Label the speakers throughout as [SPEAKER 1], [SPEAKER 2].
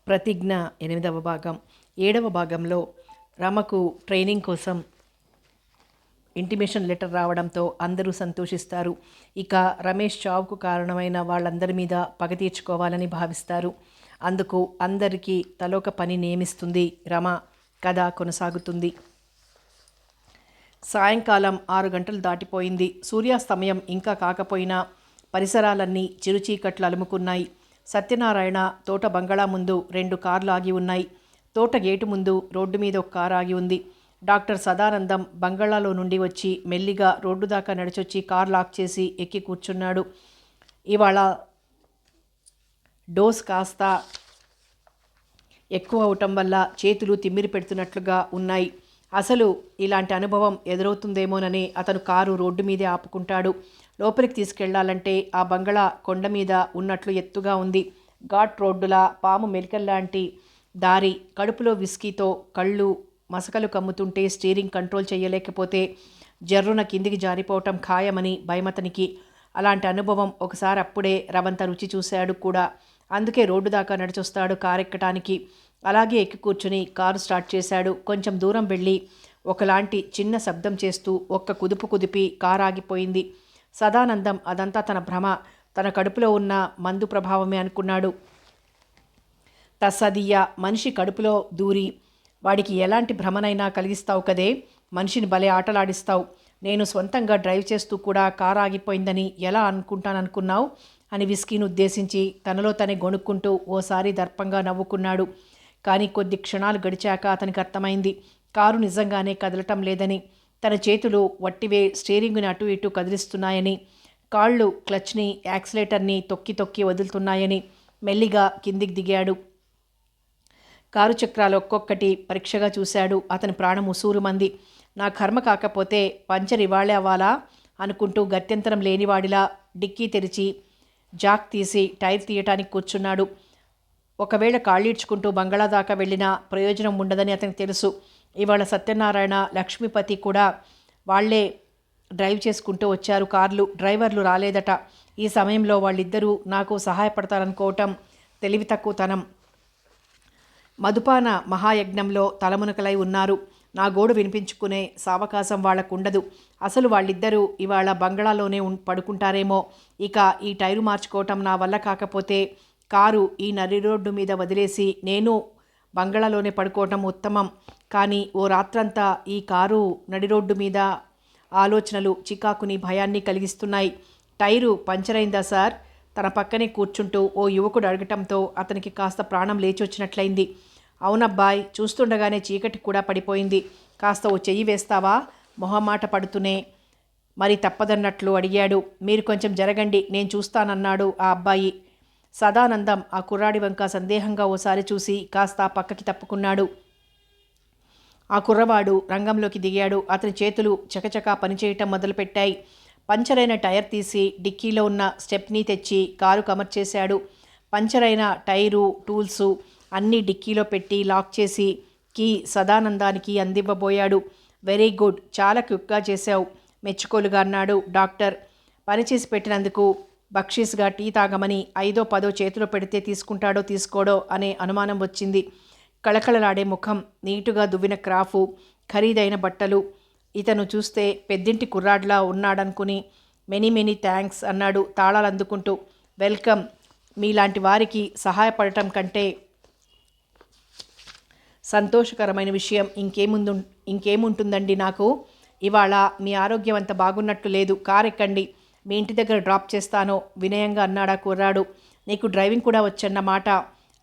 [SPEAKER 1] ప్రతిజ్ఞ 8వ భాగం. 7వ భాగంలో రమకు ట్రైనింగ్ కోసం ఇంటిమేషన్ లెటర్ రావడంతో అందరూ సంతోషిస్తారు. ఇక రమేష్ చావుకు కారణమైన వాళ్ళందరి మీద పగ తీర్చుకోవాలని భావిస్తారు. అందుకు అందరికీ తలొక పని నియమిస్తుంది రమ. కథ కొనసాగుతుంది. సాయంకాలం 6 గంటలు దాటిపోయింది. సూర్యాస్తమయం ఇంకా కాకపోయినా పరిసరాలన్నీ చిరుచీకట్లు అలుముకున్నాయి. సత్యనారాయణ తోట బంగళా ముందు 2 కార్లు ఆగి ఉన్నాయి. తోట గేటు ముందు రోడ్డు మీద ఒక కారు ఆగి ఉంది. డాక్టర్ సదానందం బంగళాలో నుండి వచ్చి మెల్లిగా రోడ్డు దాకా నడిచొచ్చి కార్ లాక్ చేసి ఎక్కి కూర్చున్నాడు. ఇవాళ డోస్ కాస్త ఎక్కువ అవటం వల్ల చేతులు తిమ్మిరి పెడుతున్నట్లుగా ఉన్నాయి. అసలు ఇలాంటి అనుభవం ఎదురవుతుందేమోనని అతను కారు రోడ్డు మీదే ఆపుకుంటాడు. లోపలికి తీసుకెళ్లాలంటే ఆ బంగళా కొండ మీద ఉన్నట్లు ఎత్తుగా ఉంది. ఘాట్ రోడ్డులా పాము మెలికల్లాంటి దారి. కడుపులో విస్కీతో కళ్ళు మసకలు కమ్ముతుంటే స్టీరింగ్ కంట్రోల్ చేయలేకపోతే జర్రున కిందికి జారిపోవటం ఖాయమని భయమతనికి. అలాంటి అనుభవం ఒకసారి అప్పుడే రవంత రుచి చూశాడు కూడా. అందుకే రోడ్డు దాకా నడిచొస్తాడు కారెక్కటానికి. అలాగే ఎక్కి కూర్చుని కారు స్టార్ట్ చేశాడు. కొంచెం దూరం వెళ్ళి ఒకలాంటి చిన్న శబ్దం చేస్తూ ఒక్క కుదుపు కుదిపి కారు ఆగిపోయింది. సదానందం అదంతా తన భ్రమ, తన కడుపులో ఉన్న మందు ప్రభావమే అనుకున్నాడు. తస్సదియ్య, మనిషి కడుపులో దూరి వాడికి ఎలాంటి భ్రమనైనా కలిగిస్తావు కదే, మనిషిని భలే ఆటలాడిస్తావు. నేను స్వంతంగా డ్రైవ్ చేస్తూ కూడా కారు ఆగిపోయిందని ఎలా అనుకుంటాననుకున్నావు అని విస్కీని ఉద్దేశించి తనలో తనే గొణుక్కుంటూ ఓసారి దర్పంగా నవ్వుకున్నాడు. కానీ కొద్ది క్షణాలు గడిచాక అతనికి అర్థమైంది కారు నిజంగానే కదలటం లేదని. తన చేతులు వట్టివే స్టీరింగ్ని అటు ఇటు కదిలిస్తున్నాయని, కాళ్ళు క్లచ్ని యాక్సిలేటర్ని తొక్కి తొక్కి వదులుతున్నాయని. మెల్లిగా కిందికి దిగాడు. కారు చక్రాలు ఒక్కొక్కటి పరీక్షగా చూశాడు. అతని ప్రాణం ఉసూరుమంది. నా కర్మ కాకపోతే పంచర్ ఇవాళే అవ్వాలా అనుకుంటూ గత్యంతరం లేనివాడిలా డిక్కీ తెరిచి జాక్ తీసి టైర్ తీయటానికి కూర్చున్నాడు. ఒకవేళ కాళ్ళీడ్చుకుంటూ బంగళా దాకా వెళ్ళినా ప్రయోజనం ఉండదని అతనికి తెలుసు. ఇవాళ సత్యనారాయణ, లక్ష్మీపతి కూడా వాళ్లే డ్రైవ్ చేసుకుంటూ వచ్చారు కార్లు. డ్రైవర్లు రాలేదట. ఈ సమయంలో వాళ్ళిద్దరూ నాకు సహాయపడతారనుకోవటం తెలివి తక్కువతనం. మధుపాన మహాయజ్ఞంలో తలమునకలై ఉన్నారు. నా గోడు వినిపించుకునే సావకాశం వాళ్లకుండదు. అసలు వాళ్ళిద్దరూ ఇవాళ బంగళాలోనే పడుకుంటారేమో. ఇక ఈ టైరు మార్చుకోవటం నా వల్ల కాకపోతే కారు ఈ నరి రోడ్డు మీద వదిలేసి నేను బంగళాలోనే పడుకోవటం ఉత్తమం. కానీ ఓ రాత్రంతా ఈ కారు నడి రోడ్డు మీద ఆలోచనలు చికాకుని భయాన్ని కలిగిస్తున్నాయి. టైరు పంచరైందా సార్? తన పక్కనే కూర్చుంటూ ఓ యువకుడు అడగటంతో అతనికి కాస్త ప్రాణం లేచొచ్చినట్లయింది. అవునబ్బాయ్, చూస్తుండగానే చీకటి కూడా పడిపోయింది. కాస్త ఓ చెయ్యి వేస్తావా? మొహమాట పడుతూనే మరి తప్పదన్నట్లు అడిగాడు. మీరు కొంచెం జరగండి, నేను చూస్తానన్నాడు ఆ అబ్బాయి. సదానందం ఆ కుర్రాడి వంక సందేహంగా ఓసారి చూసి కాస్త పక్కకి తప్పుకున్నాడు. ఆ కుర్రవాడు రంగంలోకి దిగాడు. అతని చేతులు చకచకా పనిచేయటం మొదలుపెట్టాయి. పంచరైన టైర్ తీసి డిక్కీలో ఉన్న స్టెప్ని తెచ్చి కారు కమర్చేశాడు. పంచరైన టైరు, టూల్సు అన్నీ డిక్కీలో పెట్టి లాక్ చేసి కీ సదానందానికి అందివ్వబోయాడు. వెరీ గుడ్, చాలా క్విక్గా చేశావు, మెచ్చుకోలుగా అన్నాడు డాక్టర్. పనిచేసి పెట్టినందుకు బక్షీస్గా టీ తాగమని 5ో 10ో చేతిలో పెడితే తీసుకుంటాడో తీసుకోడో అనే అనుమానం వచ్చింది. కళకళలాడే ముఖం, నీటుగా దువ్విన క్రాఫు, ఖరీదైన బట్టలు. ఇతను చూస్తే పెద్దింటి కుర్రాడ్లా ఉన్నాడనుకుని మెనీ థ్యాంక్స్ అన్నాడు తాళాలు అందుకుంటూ. వెల్కమ్. మీలాంటి వారికి సహాయపడటం కంటే సంతోషకరమైన విషయం ఇంకేముంటుందండి నాకు. ఇవాళ మీ ఆరోగ్యం అంత బాగున్నట్టు లేదు. కారు ఎక్కండి, మీ ఇంటి దగ్గర డ్రాప్ చేస్తాను వినయంగా అన్నాడా కుర్రాడు. నీకు డ్రైవింగ్ కూడా వచ్చన్నమాట.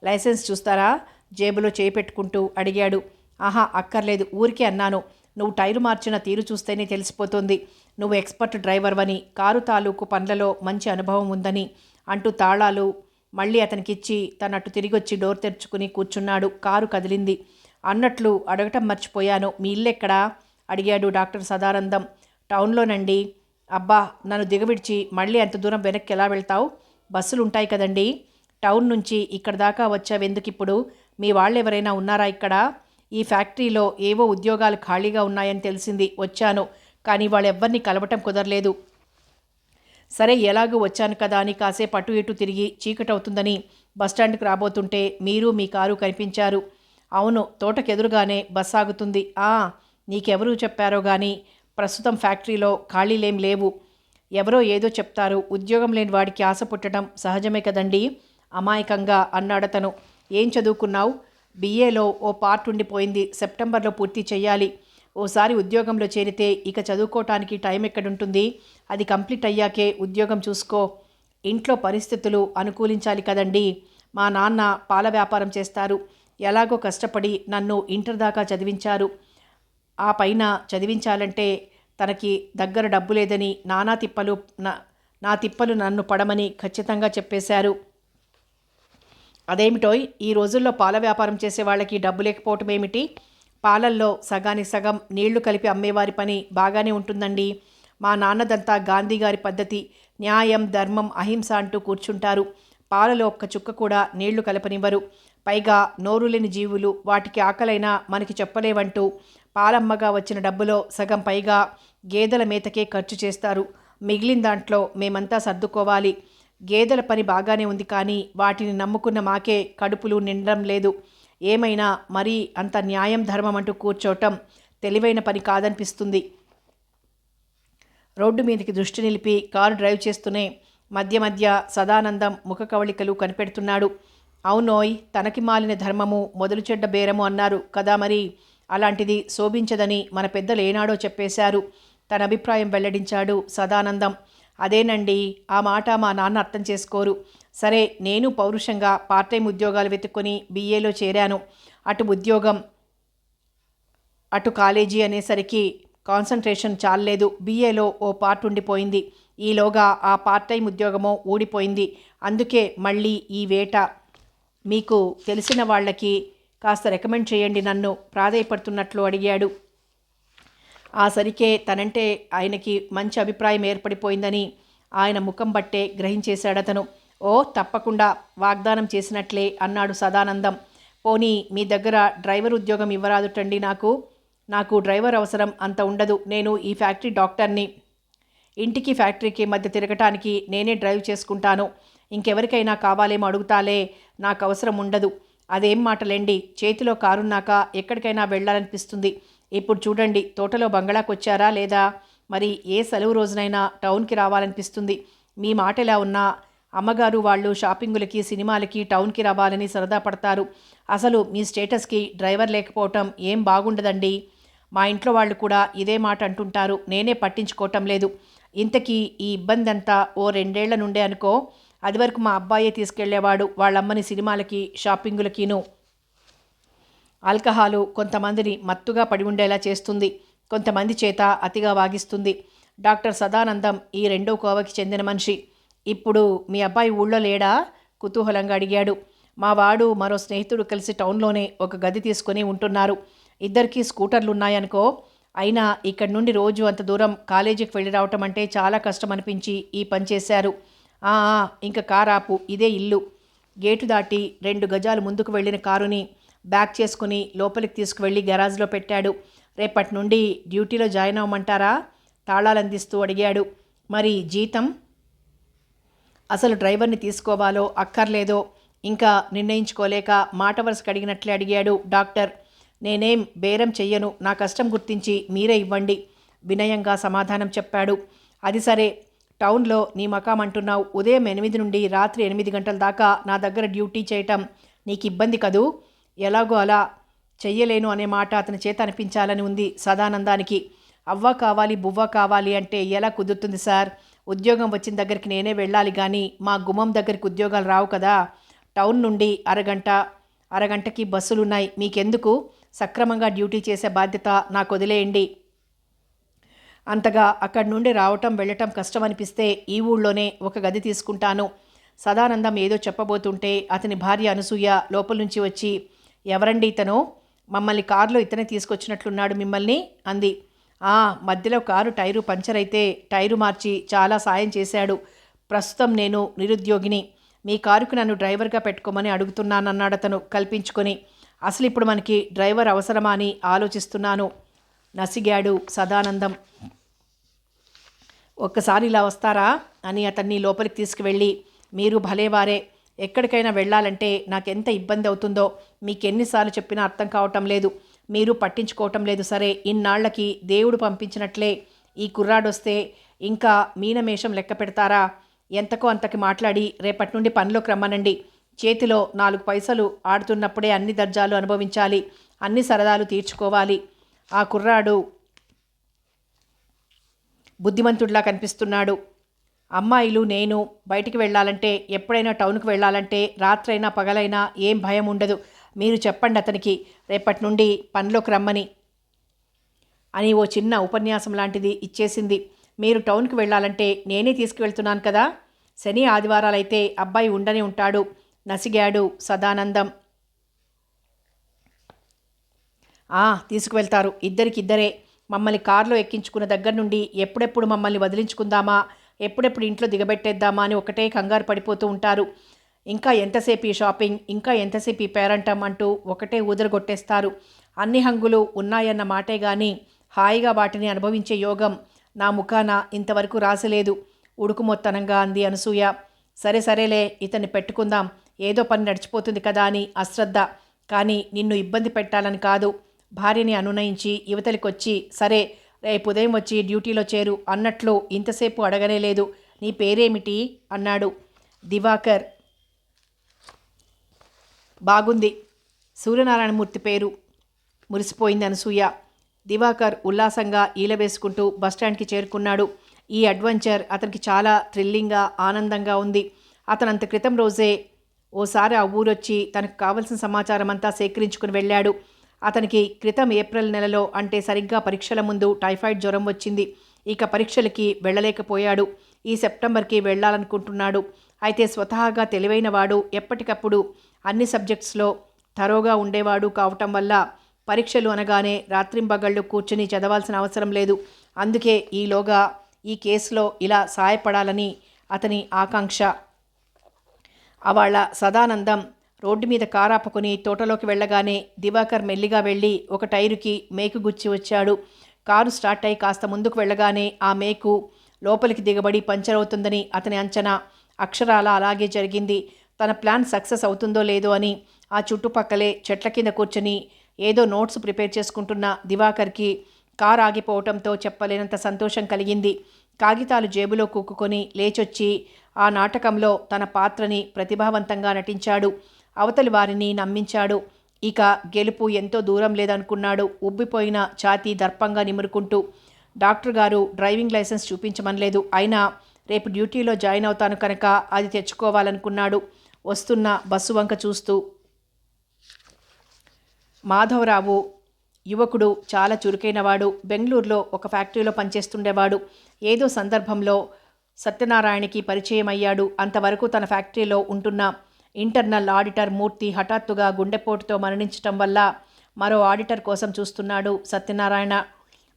[SPEAKER 1] లైసెన్స్ చూస్తారా? జేబులో చేయి పెట్టుకుంటూ అడిగాడు. ఆహా, అక్కర్లేదు, ఊరికే అన్నాను. నువ్వు టైరు మార్చిన తీరు చూస్తేనే తెలిసిపోతుంది నువ్వు ఎక్స్పర్ట్ డ్రైవర్వని, కారు తాలూకు పనులలో మంచి అనుభవం ఉందని అంటూ తాళాలు మళ్ళీ అతనికిచ్చి తనట్టు తిరిగొచ్చి డోర్ తెరుచుకుని కూర్చున్నాడు. కారు కదిలింది. అన్నట్లు అడగటం మర్చిపోయాను, మీ ఇల్లెక్కడా అడిగాడు డాక్టర్ సదానందం. టౌన్లోనండి. అబ్బా, నన్ను దిగవిడిచి మళ్ళీ అంత దూరం వెనక్కి ఎలా వెళ్తావు? బస్సులు ఉంటాయి కదండి. టౌన్ నుంచి ఇక్కడ దాకా వచ్చావెందుకిప్పుడు? మీ వాళ్ళెవరైనా ఉన్నారా ఇక్కడ? ఈ ఫ్యాక్టరీలో ఏవో ఉద్యోగాలు ఖాళీగా ఉన్నాయని తెలిసింది, వచ్చాను. కానీ వాళ్ళెవ్వరినీ కలవటం కుదరలేదు. సరే ఎలాగూ వచ్చాను కదా అని కాసేపు అటు ఇటు తిరిగి చీకటవుతుందని బస్టాండ్కి రాబోతుంటే మీరు మీ కారు కనిపించారు. అవును, తోటకెదురుగానే బస్ ఆగుతుంది. నీకెవరు చెప్పారో గాని ప్రస్తుతం ఫ్యాక్టరీలో ఖాళీలేం లేవు. ఎవరో ఏదో చెప్తారు. ఉద్యోగం లేని వాడికి ఆశ పుట్టడం సహజమే కదండి అమాయకంగా అన్నాడతను. ఏం చదువుకున్నావు? బిఏలో ఓ పార్ట్ ఉండిపోయింది, సెప్టెంబర్లో పూర్తి చెయ్యాలి. ఓసారి ఉద్యోగంలో చేరితే ఇక చదువుకోవటానికి టైం ఎక్కడుంటుంది? అది కంప్లీట్ అయ్యాకే ఉద్యోగం చూసుకో. ఇంట్లో పరిస్థితులు అనుకూలించాలి కదండి. మా నాన్న పాల వ్యాపారం చేస్తారు. ఎలాగో కష్టపడి నన్ను ఇంటర్ దాకా చదివించారు. ఆ పైన చదివించాలంటే తనకి దగ్గర డబ్బు లేదని నా తిప్పలు నన్ను పడమని ఖచ్చితంగా చెప్పేశారు. అదేమిటోయ్, ఈ రోజుల్లో పాల వ్యాపారం చేసే వాళ్ళకి డబ్బు లేకపోవటం ఏమిటి? పాలల్లో సగానికి సగం నీళ్లు కలిపి అమ్మేవారి పని బాగానే ఉంటుందండి. మా నాన్నదంతా గాంధీ గారి పద్ధతి. న్యాయం, ధర్మం, అహింస అంటూ కూర్చుంటారు. పాలలో ఒక్క చుక్క కూడా నీళ్లు కలపనివ్వరు. పైగా నోరు లేని జీవులు, వాటికి ఆకలైనా మనకి చెప్పలేవంటూ పాలమ్మగా వచ్చిన డబ్బులో సగం పైగా గేదెల మేతకే ఖర్చు చేస్తారు. మిగిలిన దాంట్లో మేమంతా సర్దుకోవాలి. గేదెల పని బాగానే ఉంది, కానీ వాటిని నమ్ముకున్న మాకే కడుపులు నిండడం లేదు. ఏమైనా మరీ అంత న్యాయం ధర్మం అంటూ కూర్చోవటం తెలివైన పని కాదనిపిస్తుంది. రోడ్డు మీదకి దృష్టి నిలిపి కారు డ్రైవ్ చేస్తూనే మధ్య మధ్య సదానందం ముఖ కవళికలు కనిపెడుతున్నాడు. అవునోయ్, తనకి మాలిన ధర్మము మొదలు చెడ్డ బేరము అన్నారు కదా, మరి అలాంటిది శోభించదని మన పెద్దలు ఏనాడో చెప్పేశారు. తన అభిప్రాయం వెల్లడించాడు సదానందం. అదేనండి, ఆ మాట మా నాన్న అర్థం చేసుకోరు. సరే, నేను పౌరుషంగా పార్ట్ టైం ఉద్యోగాలు వెతుక్కొని బీఏలో చేరాను. అటు ఉద్యోగం అటు కాలేజీ అనేసరికి కాన్సన్ట్రేషన్ చాలలేదు. బీఏలో ఓ పార్ట్ ఉండిపోయింది. ఈలోగా ఆ పార్ట్ టైం ఉద్యోగమో ఊడిపోయింది. అందుకే మళ్ళీ ఈ వేట. మీకు తెలిసిన వాళ్ళకి కాస్త రికమెండ్ చేయండి నన్ను ప్రాధేయపడుతున్నట్లు అడిగాడు. ఆ సరికే తనంటే ఆయనకి మంచి అభిప్రాయం ఏర్పడిపోయిందని ఆయన ముఖం బట్టే గ్రహించేశాడతను. ఓ తప్పకుండా, వాగ్దానం చేసినట్లే అన్నాడు సదానందం. పోనీ మీ దగ్గర డ్రైవర్ ఉద్యోగం ఇవ్వరాదుటండి. నాకు డ్రైవర్ అవసరం అంత ఉండదు. నేను ఈ ఫ్యాక్టరీ డాక్టర్ని. ఇంటికి ఫ్యాక్టరీకి మధ్య తిరగటానికి నేనే డ్రైవ్ చేసుకుంటాను. ఇంకెవరికైనా కావాలేమో అడుగుతాలే, నాకు అవసరం ఉండదు. అదేం మాటలేండి, చేతిలో కారున్నాక ఎక్కడికైనా వెళ్ళాలనిపిస్తుంది. ఇప్పుడు చూడండి, తోటలో బంగళాకొచ్చారా లేదా? మరి ఏ సెలవు రోజునైనా టౌన్కి రావాలనిపిస్తుంది. మీ మాట ఎలా ఉన్నా అమ్మగారు వాళ్ళు షాపింగులకి, సినిమాలకి టౌన్కి రావాలని సరదా పడతారు. అసలు మీ స్టేటస్కి డ్రైవర్ లేకపోవటం ఏం బాగుండదండి. మా ఇంట్లో వాళ్ళు కూడా ఇదే మాట అంటుంటారు. నేనే పట్టించుకోవటం లేదు. ఇంతకీ ఈ ఇబ్బంది అంతా ఓ 2 ఏళ్ల నుండే అనుకో. అది వరకు మా అబ్బాయే తీసుకెళ్లేవాడు వాళ్ళమ్మని సినిమాలకి, షాపింగులకిను. ఆల్కహాలు కొంతమందిని మత్తుగా పడి ఉండేలా చేస్తుంది, కొంతమంది చేత అతిగా వాగిస్తుంది. డాక్టర్ సదానందం ఈ రెండో కోవకి చెందిన మనిషి. ఇప్పుడు మీ అబ్బాయి ఊళ్ళో లేడా? కుతూహలంగా అడిగాడు. మా వాడు మరో స్నేహితుడు కలిసి టౌన్లోనే ఒక గది తీసుకుని ఉంటున్నారు. ఇద్దరికీ స్కూటర్లు ఉన్నాయనుకో. అయినా ఇక్కడి నుండి రోజు అంత దూరం కాలేజీకి వెళ్ళి రావటం అంటే చాలా కష్టం అనిపించి ఈ పని చేశారు. ఇంక కారాపు, ఇదే ఇల్లు. గేటు దాటి 2 గజాలు ముందుకు వెళ్ళిన కారుని బ్యాక్ చేసుకుని లోపలికి తీసుకువెళ్ళి గరాజ్లో పెట్టాడు. రేపటి నుండి డ్యూటీలో జాయిన్ అవ్వమంటారా? తాళాలందిస్తూ అడిగాడు. మరి జీతం? అసలు డ్రైవర్ని తీసుకోవాలో అక్కర్లేదో ఇంకా నిర్ణయించుకోలేక మాట వరుసకు అడిగినట్లే అడిగాడు డాక్టర్. నేనేం బేరం చెయ్యను, నా కష్టం గుర్తించి మీరే ఇవ్వండి, వినయంగా సమాధానం చెప్పాడు. అది సరే, టౌన్లో నీ మకాం అంటున్నావు. ఉదయం 8 నుండి రాత్రి 8 గంటల దాకా నా దగ్గర డ్యూటీ చేయటం నీకు ఇబ్బంది కదూ? ఎలాగో అలా చెయ్యలేను అనే మాట అతని చేత అనిపించాలని ఉంది సదానందానికి. అవ్వ కావాలి, బువ్వ కావాలి అంటే ఎలా కుదురుతుంది సార్? ఉద్యోగం వచ్చిన దగ్గరికి నేనే వెళ్ళాలి కానీ మా గుమ్మం దగ్గరికి ఉద్యోగాలు రావు కదా. టౌన్ నుండి అరగంటకి బస్సులున్నాయి. మీకెందుకు? సక్రమంగా డ్యూటీ చేసే బాధ్యత నాకు వదిలేయండి. అంతగా అక్కడి నుండి రావటం వెళ్ళటం కష్టం అనిపిస్తే ఈ ఊళ్ళోనే ఒక గది తీసుకుంటాను. సదానందం ఏదో చెప్పబోతుంటే అతని భార్య అనసూయ లోపల నుంచి వచ్చి, ఎవరండి ఇతను? మమ్మల్ని కారులో ఇతనే తీసుకొచ్చినట్లున్నాడు మిమ్మల్ని అంది. మధ్యలో కారు టైరు పంచర్ అయితే టైరు మార్చి చాలా సాయం చేశాడు. ప్రస్తుతం నేను నిరుద్యోగిని. మీ కారుకు నన్ను డ్రైవర్గా పెట్టుకోమని అడుగుతున్నానన్నాడతను కల్పించుకొని. అసలు ఇప్పుడు మనకి డ్రైవర్ అవసరమా అని ఆలోచిస్తున్నాను నసిగాడు సదానందం. ఒక్కసారి ఇలా వస్తారా అని అతన్ని లోపలికి తీసుకువెళ్ళి, మీరు భలేవారే, ఎక్కడికైనా వెళ్ళాలంటే నాకెంత ఇబ్బంది అవుతుందో మీకెన్నిసార్లు చెప్పినా అర్థం కావటం లేదు. మీరు పట్టించుకోవటం లేదు. సరే, ఇన్నాళ్లకి దేవుడు పంపించినట్లే ఈ కుర్రాడొస్తే ఇంకా మీనమేషం లెక్క పెడతారా? ఎంతకో అంతకి మాట్లాడి రేపటి నుండి పనిలోకి రమ్మనండి. చేతిలో 4 పైసలు ఆడుతున్నప్పుడే అన్ని దర్జాలు అనుభవించాలి, అన్ని సరదాలు తీర్చుకోవాలి. ఆ కుర్రాడు బుద్ధిమంతుడిలా కనిపిస్తున్నాడు. అమ్మాయిలు నేను బయటికి వెళ్ళాలంటే, ఎప్పుడైనా టౌన్కి వెళ్ళాలంటే రాత్రైనా పగలైనా ఏం భయం ఉండదు. మీరు చెప్పండి అతనికి రేపటి నుండి పనిలోకి రమ్మని అని ఓ చిన్న ఉపన్యాసం లాంటిది ఇచ్చేసింది. మీరు టౌన్కి వెళ్ళాలంటే నేనే తీసుకువెళ్తున్నాను కదా. శని ఆదివారాలైతే అబ్బాయి ఉండనే ఉంటాడు నసిగాడు సదానందం. తీసుకువెళ్తారు, ఇద్దరికిద్దరే. మమ్మల్ని కారులో ఎక్కించుకున్న దగ్గర నుండి ఎప్పుడెప్పుడు మమ్మల్ని వదిలించుకుందామా, ఎప్పుడెప్పుడు ఇంట్లో దిగబెట్టేద్దామా అని ఒకటే కంగారు పడిపోతూ ఉంటారు. ఇంకా ఎంతసేపు ఈ షాపింగ్, ఇంకా ఎంతసేపు ఈ పేరంటం అంటూ ఒకటే ఊదరగొట్టేస్తారు. అన్ని హంగులు ఉన్నాయన్న మాటే గాని హాయిగా వాటిని అనుభవించే యోగం నా ముఖాన ఇంతవరకు రాసలేదు. ఉడుకుమొత్తనంగా అంది అనసూయ. సరే సరేలే, ఇతన్ని పెట్టుకుందాం, ఏదో పని నడిచిపోతుంది కదా అని అశ్రద్ధ. కానీ నిన్ను ఇబ్బంది పెట్టాలని కాదు. భార్యని అనునయించి యువతలికొచ్చి సరే రేపు ఉదయం వచ్చి డ్యూటీలో చేరు అన్నట్లు ఇంతసేపు అడగనే లేదు. నీ పేరేమిటి అన్నాడు. దివాకర్. బాగుంది, సూర్యనారాయణమూర్తి పేరు. మురిసిపోయింది అనసూయ. దివాకర్ ఉల్లాసంగా ఈల వేసుకుంటూ బస్టాండ్కి చేరుకున్నాడు. ఈ అడ్వెంచర్ అతనికి చాలా థ్రిల్లింగ్గా ఆనందంగా ఉంది. అతనంత క్రితం రోజే ఓసారి ఆ ఊరొచ్చి తనకు కావలసిన సమాచారం అంతా సేకరించుకుని వెళ్ళాడు. అతనికి క్రితం ఏప్రిల్ నెలలో, అంటే సరిగ్గా పరీక్షల ముందు టైఫాయిడ్ జ్వరం వచ్చింది. ఇక పరీక్షలకి వెళ్ళలేకపోయాడు. ఈ సెప్టెంబర్కి వెళ్ళాలనుకుంటున్నాడు. అయితే స్వతహాగా తెలివైనవాడు, ఎప్పటికప్పుడు అన్ని సబ్జెక్ట్స్లో థరోగా ఉండేవాడు కావటం వల్ల పరీక్షలు అనగానే రాత్రింబగళ్ళు కూర్చుని చదవాల్సిన అవసరం లేదు. అందుకే ఈలోగా ఈ కేసులో ఇలా సాయపడాలని అతని ఆకాంక్ష. అవాళ సదానందం రోడ్డు మీద కారాపుకొని తోటలోకి వెళ్ళగానే దివాకర్ మెల్లిగా వెళ్ళి ఒక టైరుకి మేకు గుచ్చి వచ్చాడు. కారు స్టార్ట్ అయి కాస్త ముందుకు వెళ్ళగానే ఆ మేకు లోపలికి దిగబడి పంచర్ అవుతుందని అతని అంచనా. అక్షరాల అలాగే జరిగింది. తన ప్లాన్ సక్సెస్ అవుతుందో లేదో అని ఆ చుట్టుపక్కలే చెట్ల కింద కూర్చొని ఏదో నోట్స్ ప్రిపేర్ చేసుకుంటున్న దివాకర్కి కారు ఆగిపోవటంతో చెప్పలేనంత సంతోషం కలిగింది. కాగితాలు జేబులో కూక్కుని లేచొచ్చి ఆ నాటకంలో తన పాత్రని ప్రతిభావంతంగా నటించాడు. అవతలి వారిని నమ్మించాడు. ఇక గెలుపు ఎంతో దూరం లేదనుకున్నాడు. ఉబ్బిపోయిన ఛాతీ దర్పంగా నిమురుకుంటూ. డాక్టర్ గారు డ్రైవింగ్ లైసెన్స్ చూపించమనలేదు, అయినా రేపు డ్యూటీలో జాయిన్ అవుతాను కనుక అది తెచ్చుకోవాలనుకున్నాడు. వస్తున్న బస్సు వంక చూస్తూ. మాధవరావు యువకుడు, చాలా చురుకైనవాడు. బెంగళూరులో ఒక ఫ్యాక్టరీలో పనిచేస్తుండేవాడు. ఏదో సందర్భంలో సత్యనారాయణకి పరిచయం అయ్యాడు. అంతవరకు తన ఫ్యాక్టరీలో ఉంటున్న ఇంటర్నల్ ఆడిటర్ మూర్తి హఠాత్తుగా గుండెపోటుతో మరణించటం వల్ల మరో ఆడిటర్ కోసం చూస్తున్నాడు సత్యనారాయణ.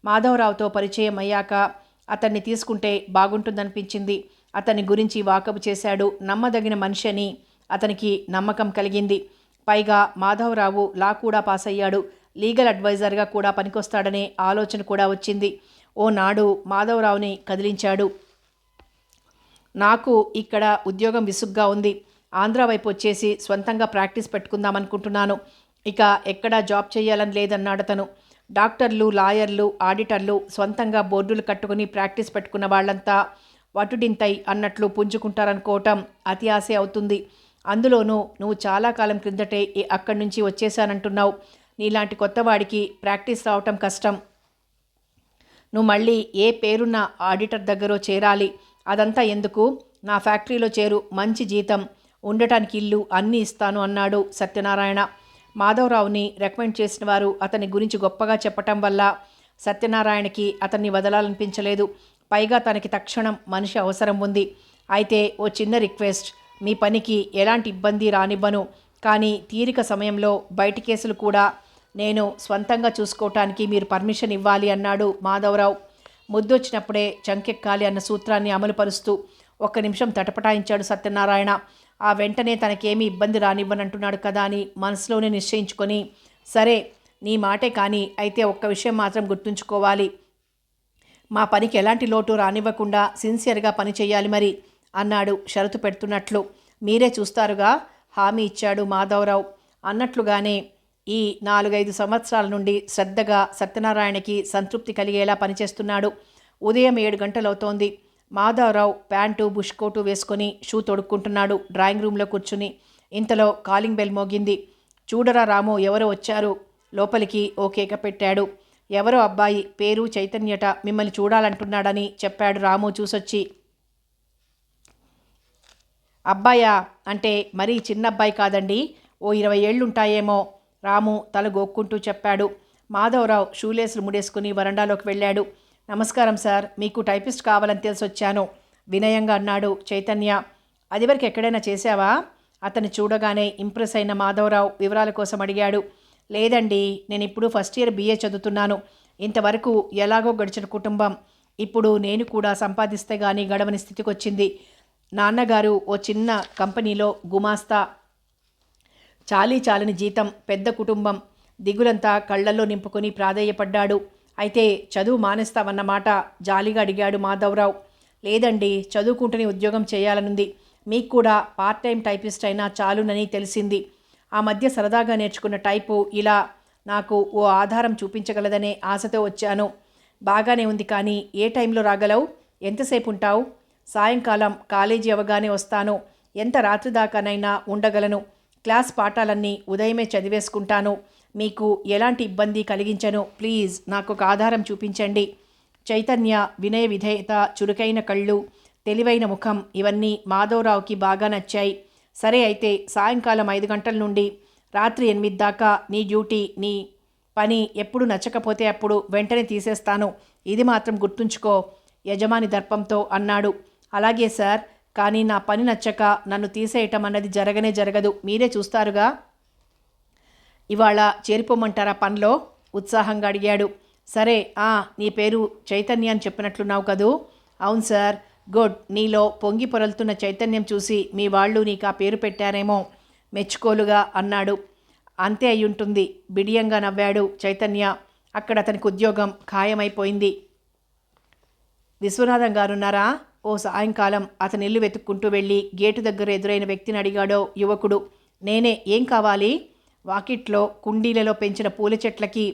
[SPEAKER 1] మాధవరావుతో పరిచయం అయ్యాక అతన్ని తీసుకుంటే బాగుంటుందనిపించింది. అతని గురించి వాకబు చేశాడు. నమ్మదగిన మనిషి అని అతనికి నమ్మకం కలిగింది. పైగా మాధవరావు లా కూడా పాస్ అయ్యాడు. లీగల్ అడ్వైజర్గా కూడా పనికొస్తాడనే ఆలోచన కూడా వచ్చింది. ఓనాడు మాధవరావుని కదిలించాడు. నాకు ఇక్కడ ఉద్యోగం విసుగ్గా ఉంది. ఆంధ్ర వైపు వచ్చేసి స్వంతంగా ప్రాక్టీస్ పెట్టుకుందామనుకుంటున్నాను. ఇక ఎక్కడా జాబ్ చేయాలని లేదన్నాడతను. డాక్టర్లు, లాయర్లు, ఆడిటర్లు స్వంతంగా బోర్డులు కట్టుకుని ప్రాక్టీస్ పెట్టుకున్న వాళ్ళంతా వటుడింతై అన్నట్లు పుంజుకుంటారనుకోవటం అతి ఆశే అవుతుంది. అందులోనూ నువ్వు చాలా కాలం క్రిందటే అక్కడి నుంచి వచ్చేసానంటున్నావు. నీలాంటి కొత్తవాడికి ప్రాక్టీస్ రావటం కష్టం. నువ్వు మళ్ళీ ఏ పేరున్న ఆడిటర్ దగ్గరో చేరాలి. అదంతా ఎందుకు, నా ఫ్యాక్టరీలో చేరు, మంచి జీతం, ఉండటానికి ఇల్లు అన్నీ ఇస్తాను అన్నాడు సత్యనారాయణ. మాధవరావుని రికమెండ్ చేసిన వారు అతని గురించి గొప్పగా చెప్పటం వల్ల సత్యనారాయణకి అతన్ని వదలాలనిపించలేదు. పైగా తనకి తక్షణం మనిషి అవసరం ఉంది. అయితే ఓ చిన్న రిక్వెస్ట్, మీ పనికి ఎలాంటి ఇబ్బంది రానివ్వను, కానీ తీరిక సమయంలో బయటి కేసులు కూడా నేను స్వంతంగా చూసుకోవటానికి మీరు పర్మిషన్ ఇవ్వాలి అన్నాడు మాధవరావు. ముద్దొచ్చినప్పుడే చంకెక్కాలి అన్న సూత్రాన్ని అమలుపరుస్తూ 1 నిమిషం తటపటాయించాడు సత్యనారాయణ. ఆ వెంటనే తనకేమీ ఇబ్బంది రానివ్వనంటున్నాడు కదా అని మనసులోనే నిశ్చయించుకొని, సరే నీ మాటే కానీ, అయితే ఒక్క విషయం మాత్రం గుర్తుంచుకోవాలి, మా పనికి ఎలాంటి లోటు రానివ్వకుండా సిన్సియర్గా పని చేయాలి మరి అన్నాడు షరతు పెడుతున్నట్లు. మీరే చూస్తారుగా హామీ ఇచ్చాడు మాధవరావు. అన్నట్లుగానే ఈ 4-5 సంవత్సరాల నుండి శ్రద్ధగా సత్యనారాయణకి సంతృప్తి కలిగేలా పనిచేస్తున్నాడు. ఉదయం 7 గంటలవుతోంది. మాధవరావు ప్యాంటు బుష్ కోటు వేసుకొని షూ తొడుక్కుంటున్నాడు డ్రాయింగ్ రూమ్లో కూర్చుని. ఇంతలో కాలింగ్ బెల్ మోగింది. చూడరా రాము, ఎవరో వచ్చారు. లోపలికి ఓ కేక పెట్టాడు. ఎవరో అబ్బాయి, పేరు చైతన్యట, మిమ్మల్ని చూడాలంటున్నాడని చెప్పాడు రాము చూసొచ్చి. అబ్బాయా అంటే మరీ చిన్న అబ్బాయి కాదండి, ఓ 20 ఏళ్లుంటాయేమో, రాము తల గోక్కుంటూ చెప్పాడు. మాధవరావు షూలేసులు ముడేసుకుని వరండాలోకి వెళ్ళాడు. నమస్కారం సార్, మీకు టైపిస్ట్ కావాలని తెలిసొచ్చాను వినయంగా అన్నాడు చైతన్య. అదివరకు ఎక్కడైనా చేశావా? అతన్ని చూడగానే ఇంప్రెస్ అయిన మాధవరావు వివరాల కోసం అడిగాడు. లేదండి, నేను ఇప్పుడు ఫస్ట్ ఇయర్ BA చదువుతున్నాను. ఇంతవరకు ఎలాగో గడిచిన కుటుంబం ఇప్పుడు నేను కూడా సంపాదిస్తే గానీ గడవని స్థితికి వచ్చింది. నాన్నగారు ఓ చిన్న కంపెనీలో గుమాస్తా, చాలని జీతం, పెద్ద కుటుంబం. దిగులంతా కళ్లల్లో నింపుకొని ప్రాధేయపడ్డాడు. అయితే చదువు మానేస్తావన్నమాట జాలిగా అడిగాడు మాధవరావు. లేదండి, చదువుకుంటూనే ఉద్యోగం చేయాలనుంది. మీకు కూడా పార్ట్ టైం టైపిస్ట్ అయినా చాలునని తెలిసింది. ఆ మధ్య సరదాగా నేర్చుకున్న టైపు ఇలా నాకు ఓ ఆధారం చూపించగలదనే ఆశతో వచ్చాను. బాగానే ఉంది, కానీ ఏ టైంలో రాగలవు? ఎంతసేపు ఉంటావు? సాయంకాలం కాలేజీ అవగానే వస్తాను. ఎంత రాత్రి దాకానైనా ఉండగలను. క్లాస్ పాఠాలన్నీ ఉదయమే చదివేసుకుంటాను. మీకు ఎలాంటి ఇబ్బంది కలిగించను. ప్లీజ్ నాకు ఒక ఆధారం చూపించండి. చైతన్య వినయ విధేయత, చురుకైన కళ్ళు, తెలివైన ముఖం ఇవన్నీ మాధవరావుకి బాగా నచ్చాయి. సరే అయితే సాయంకాలం 5 గంటల నుండి రాత్రి 8 దాకా నీ డ్యూటీ, నీ పని ఎప్పుడు నచ్చకపోతే అప్పుడు వెంటనే తీసేస్తాను. ఇది మాత్రం గుర్తుంచుకో యజమాని దర్పంతో అన్నాడు. అలాగే సార్, కానీ నా పని నచ్చక నన్ను తీసేయటం అన్నది జరగనే జరగదు. మీరే చూస్తారుగా. ఇవాళ చేరిపోమంటారా పనిలో? ఉత్సాహంగా అడిగాడు. సరే, నీ పేరు చైతన్య అని చెప్పినట్లున్నావు కదూ? అవును సార్. గుడ్. నీలో పొంగి పొరలుతున్న చైతన్యం చూసి మీ వాళ్ళు నీకు ఆ పేరు పెట్టారేమో మెచ్చుకోలుగా అన్నాడు. అంతే అయ్యుంటుంది బిడియంగా నవ్వాడు చైతన్య. అక్కడ అతనికి ఉద్యోగం ఖాయమైపోయింది. విశ్వనాథం గారున్నారా? ఓ సాయంకాలం అతని ఇల్లు వెతుక్కుంటూ వెళ్ళి గేటు దగ్గర ఎదురైన వ్యక్తిని అడిగాడో యువకుడు. నేనే. ఏం కావాలి? వాకిట్లో కుండీలలో పెంచిన పూల చెట్లకి